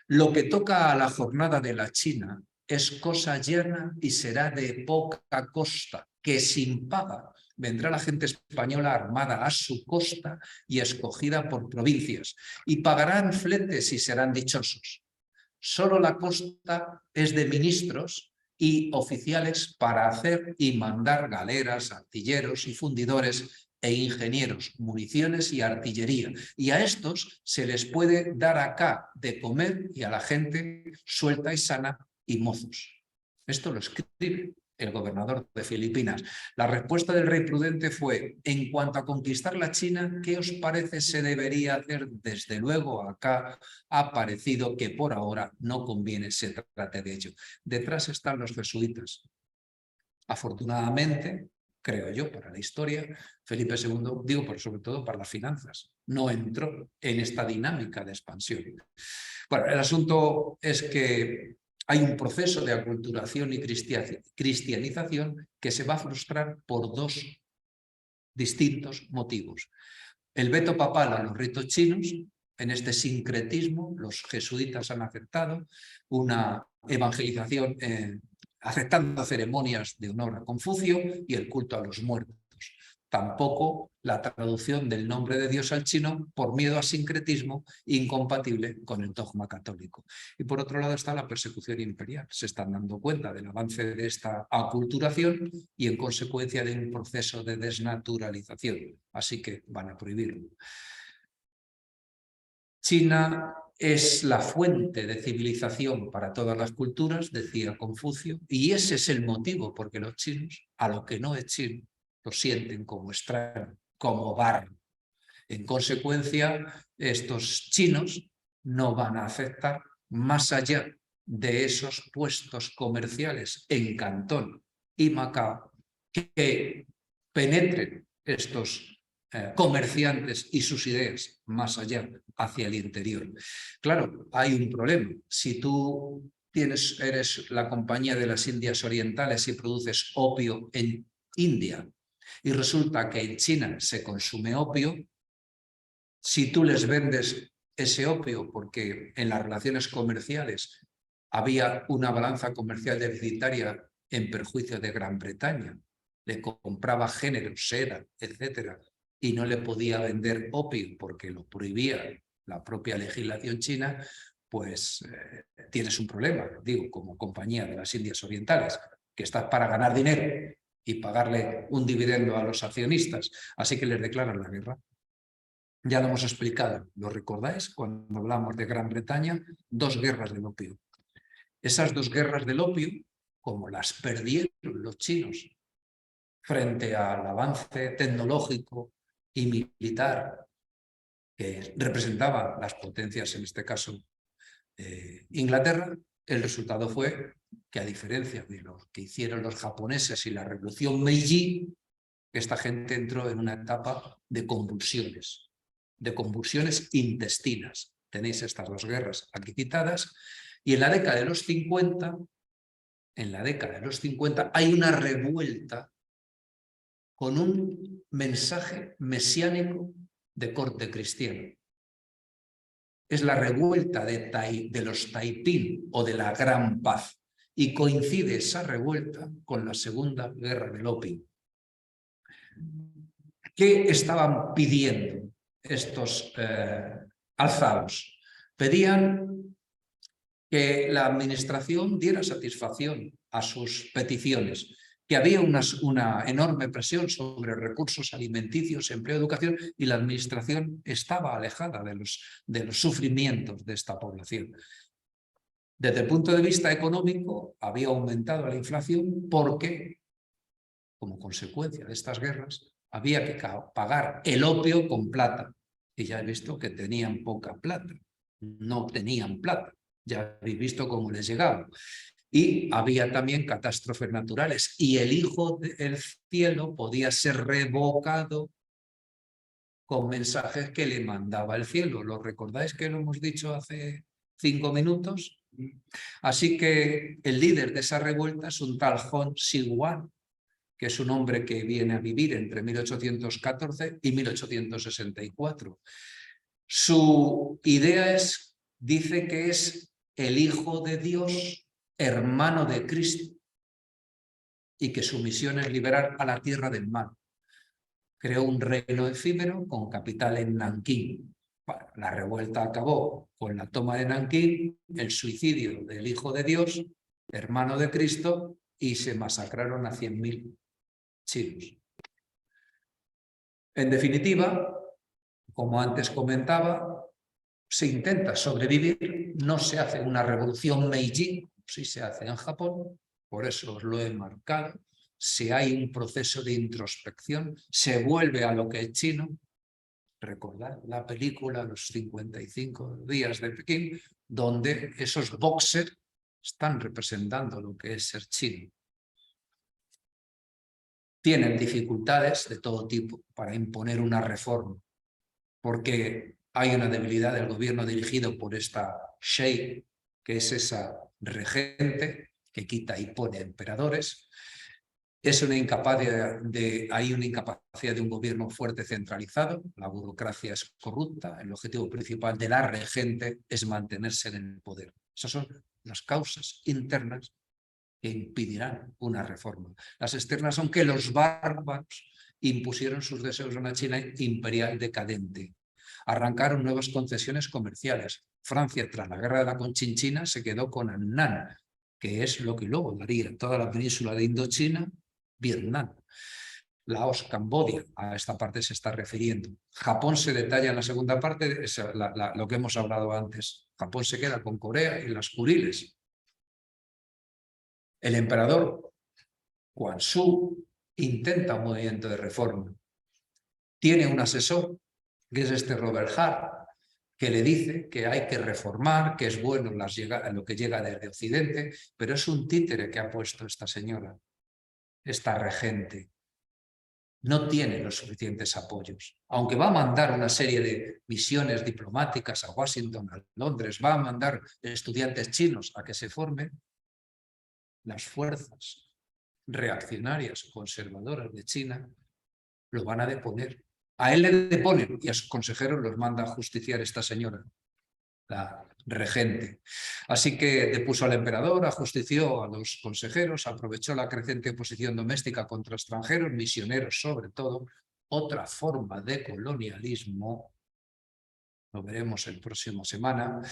Lo que toca a la jornada de la China es cosa llana y será de poca costa, que sin paga vendrá la gente española armada a su costa y escogida por provincias, y pagarán fletes y serán dichosos. Solo la costa es de ministros y oficiales para hacer y mandar galeras, artilleros y fundidores e ingenieros, municiones y artillería. Y a estos se les puede dar acá de comer y a la gente suelta y sana y mozos. Esto lo escribe el gobernador de Filipinas. La respuesta del rey prudente fue: en cuanto a conquistar la China, ¿qué os parece se debería hacer? Desde luego acá ha parecido que por ahora no conviene se trate de ello. Detrás están los jesuitas. Afortunadamente, creo yo, para la historia, Felipe II, digo sobre todo para las finanzas, no entró en esta dinámica de expansión. Bueno, el asunto es que hay un proceso de aculturación y cristianización que se va a frustrar por dos distintos motivos. El veto papal a los ritos chinos. En este sincretismo, los jesuitas han aceptado una evangelización aceptando ceremonias de honor a Confucio y el culto a los muertos. Tampoco la traducción del nombre de Dios al chino por miedo a sincretismo incompatible con el dogma católico. Y por otro lado está la persecución imperial. Se están dando cuenta del avance de esta aculturación y en consecuencia de un proceso de desnaturalización. Así que van a prohibirlo. China es la fuente de civilización para todas las culturas, decía Confucio, y ese es el motivo por que los chinos, a lo que no es chino, lo sienten como extraño, como barro. En consecuencia, estos chinos no van a aceptar, más allá de esos puestos comerciales en Cantón y Macao, que penetren estos comerciantes y sus ideas más allá, hacia el interior. Claro, hay un problema. Si tú eres la Compañía de las Indias Orientales y produces opio en India y resulta que en China se consume opio, si tú les vendes ese opio porque en las relaciones comerciales había una balanza comercial deficitaria en perjuicio de Gran Bretaña, le compraba géneros, seda, etcétera, y no le podía vender opio porque lo prohibía la propia legislación china, pues tienes un problema, digo, como Compañía de las Indias Orientales, que estás para ganar dinero y pagarle un dividendo a los accionistas, así que les declaran la guerra. Ya lo hemos explicado, ¿lo recordáis? Cuando hablamos de Gran Bretaña, 2 guerras del opio. Esas 2 guerras del opio, como las perdieron los chinos frente al avance tecnológico y militar que representaban las potencias, en este caso Inglaterra, el resultado fue que, a diferencia de lo que hicieron los japoneses y la revolución Meiji, esta gente entró en una etapa de convulsiones intestinas. Tenéis estas 2 guerras aquí citadas, y en la década de los 50, hay una revuelta con un mensaje mesiánico de corte cristiano. Es la revuelta de los Taiping o de la Gran Paz, y coincide esa revuelta con la Segunda Guerra del Opio. ¿Qué estaban pidiendo estos alzados? Pedían que la administración diera satisfacción a sus peticiones, que había una enorme presión sobre recursos alimenticios, empleo, educación, y la administración estaba alejada de los sufrimientos de esta población. Desde el punto de vista económico, había aumentado la inflación porque, como consecuencia de estas guerras, había que pagar el opio con plata. Y ya he visto que tenían poca plata, no tenían plata. Ya habéis visto cómo les llegaba. Y había también catástrofes naturales, y el Hijo del Cielo podía ser revocado con mensajes que le mandaba el cielo. ¿Lo recordáis que lo hemos dicho hace 5 minutos? Así que el líder de esa revuelta es un tal Hong Xiuquan, que es un hombre que viene a vivir entre 1814 y 1864. Su idea dice que es el Hijo de Dios, hermano de Cristo, y que su misión es liberar a la tierra del mal. Creó un reino efímero con capital en Nankín. La revuelta acabó con la toma de Nankín, el suicidio del Hijo de Dios, hermano de Cristo, y se masacraron a 100.000 chinos. En definitiva, como antes comentaba, se intenta sobrevivir, no se hace una revolución Meiji, sí se hace en Japón, por eso os lo he marcado. Si hay un proceso de introspección, se vuelve a lo que es chino. Recordad la película Los 55 días de Pekín, donde esos boxers están representando lo que es ser chino. Tienen dificultades de todo tipo para imponer una reforma, porque hay una debilidad del gobierno dirigido por esta Sheikh, que es esa regente que quita y pone emperadores. Hay una incapacidad de un gobierno fuerte centralizado, la burocracia es corrupta, el objetivo principal de la regente es mantenerse en el poder. Esas son las causas internas que impedirán una reforma. Las externas son que los bárbaros impusieron sus deseos a una China imperial decadente. Arrancaron nuevas concesiones comerciales. Francia, tras la guerra de la Conchinchina, se quedó con Annan, que es lo que luego daría toda la península de Indochina, Vietnam. Laos, Camboya, a esta parte se está refiriendo. Japón se detalla en la segunda parte, lo que hemos hablado antes. Japón se queda con Corea y las Kuriles. El emperador Quan Su intenta un movimiento de reforma. Tiene un asesor, que es este Robert Hart, que le dice que hay que reformar, que es bueno lo que llega desde Occidente, pero es un títere que ha puesto esta señora, esta regente. No tiene los suficientes apoyos. Aunque va a mandar una serie de misiones diplomáticas a Washington, a Londres, va a mandar estudiantes chinos a que se formen, las fuerzas reaccionarias conservadoras de China lo van a deponer. A él le deponen y a sus consejeros los manda a justiciar esta señora, la regente. Así que depuso al emperador, ajustició a los consejeros, aprovechó la creciente oposición doméstica contra extranjeros, misioneros sobre todo, otra forma de colonialismo, lo veremos en próxima semana,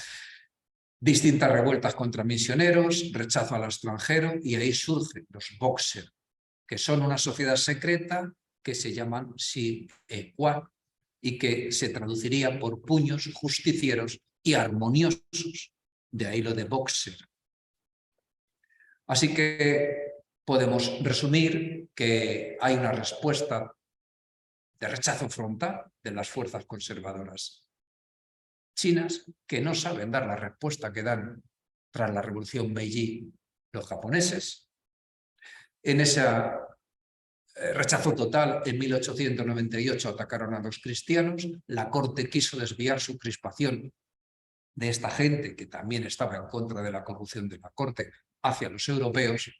distintas revueltas contra misioneros, rechazo al extranjero, y ahí surgen los Boxer, que son una sociedad secreta que se llaman Xi-e-Kwa y que se traduciría por puños justicieros y armoniosos, de ahí lo de Boxer. Así que podemos resumir que hay una respuesta de rechazo frontal de las fuerzas conservadoras chinas, que no saben dar la respuesta que dan tras la revolución Meiji los japoneses. En ese rechazo total, en 1898 atacaron a los cristianos, la corte quiso desviar su crispación de esta gente, que también estaba en contra de la corrupción de la corte, hacia los europeos.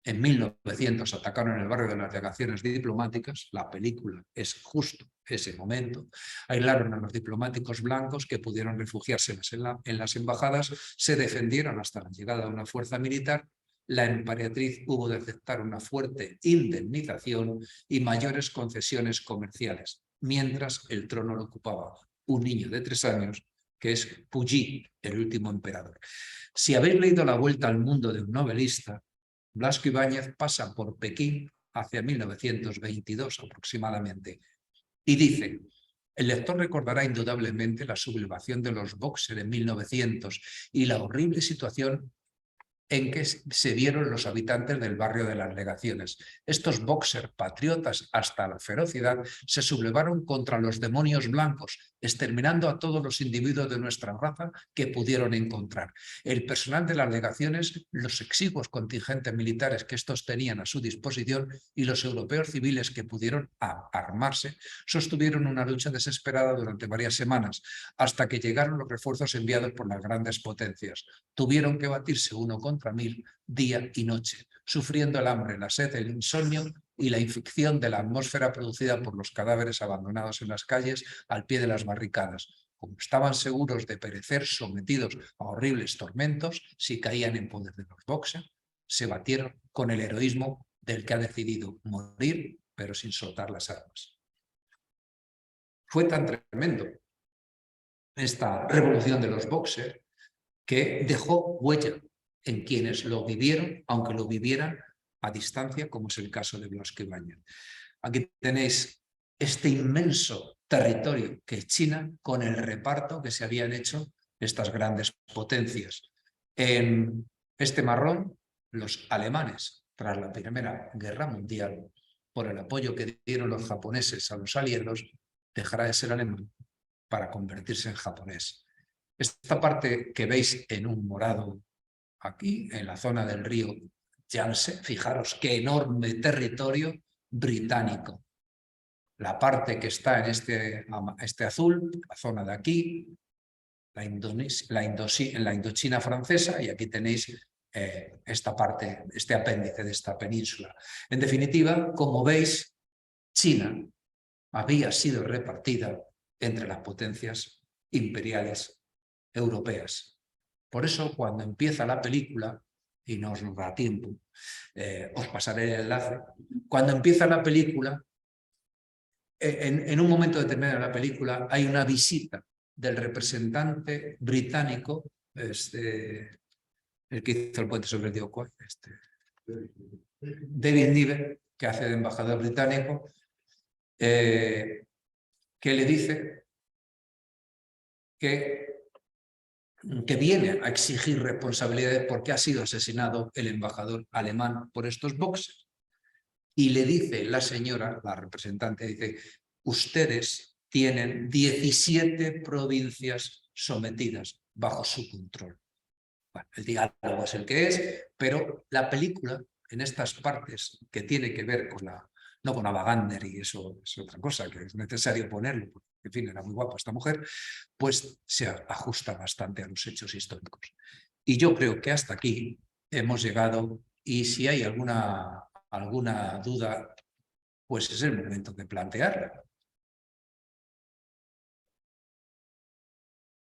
En 1900 atacaron el barrio de las legaciones diplomáticas, la película es justo ese momento, aislaron a los diplomáticos blancos que pudieron refugiarse en las embajadas, se defendieron hasta la llegada de una fuerza militar, la emperatriz hubo de aceptar una fuerte indemnización y mayores concesiones comerciales, mientras el trono lo ocupaba un niño de 3 años, que es Puyi, el último emperador. Si habéis leído La vuelta al mundo de un novelista, Blasco Ibáñez pasa por Pekín hacia 1922 aproximadamente y dice: el lector recordará indudablemente la sublevación de los Boxer en 1900 y la horrible situación en que se vieron los habitantes del barrio de las legaciones. Estos Boxer, patriotas hasta la ferocidad, se sublevaron contra los demonios blancos, exterminando a todos los individuos de nuestra raza que pudieron encontrar. El personal de las legaciones, los exiguos contingentes militares que estos tenían a su disposición y los europeos civiles que pudieron armarse, sostuvieron una lucha desesperada durante varias semanas, hasta que llegaron los refuerzos enviados por las grandes potencias. Tuvieron que batirse uno contra 1000 día y noche, sufriendo el hambre, la sed, el insomnio y la infección de la atmósfera producida por los cadáveres abandonados en las calles al pie de las barricadas. Como estaban seguros de perecer sometidos a horribles tormentos si caían en poder de los Boxer, se batieron con el heroísmo del que ha decidido morir, pero sin soltar las armas. Fue tan tremendo esta revolución de los Boxer que dejó huella en quienes lo vivieron, aunque lo vivieran a distancia, como es el caso de Blasco Ibáñez. Aquí tenéis este inmenso territorio que es China, con el reparto que se habían hecho estas grandes potencias. En este marrón, los alemanes, tras la Primera Guerra Mundial, por el apoyo que dieron los japoneses a los aliados, dejará de ser alemán para convertirse en japonés. Esta parte que veis en un morado aquí, en la zona del río Yangtze, fijaros qué enorme territorio británico. La parte que está en este azul, la zona de aquí, la Indochina francesa, y aquí tenéis esta parte, este apéndice de esta península. En definitiva, como veis, China había sido repartida entre las potencias imperiales europeas. Por eso, cuando empieza la película, y no os da tiempo, os pasaré el enlace, cuando empieza la película, en un momento determinado de la película, hay una visita del representante británico, el que hizo el puente sobre el río Kwai, David Niven, que hace de embajador británico, que le dice que viene a exigir responsabilidades porque ha sido asesinado el embajador alemán por estos Boxers. Y le dice la señora, la representante, dice: ustedes tienen 17 provincias sometidas bajo su control. Bueno, el diálogo es el que es, pero la película, en estas partes que tiene que ver con no con Ava Gardner, y eso es otra cosa que es necesario ponerlo, porque en fin, era muy guapa esta mujer, pues se ajusta bastante a los hechos históricos. Y yo creo que hasta aquí hemos llegado, y si hay alguna duda, pues es el momento de plantearla.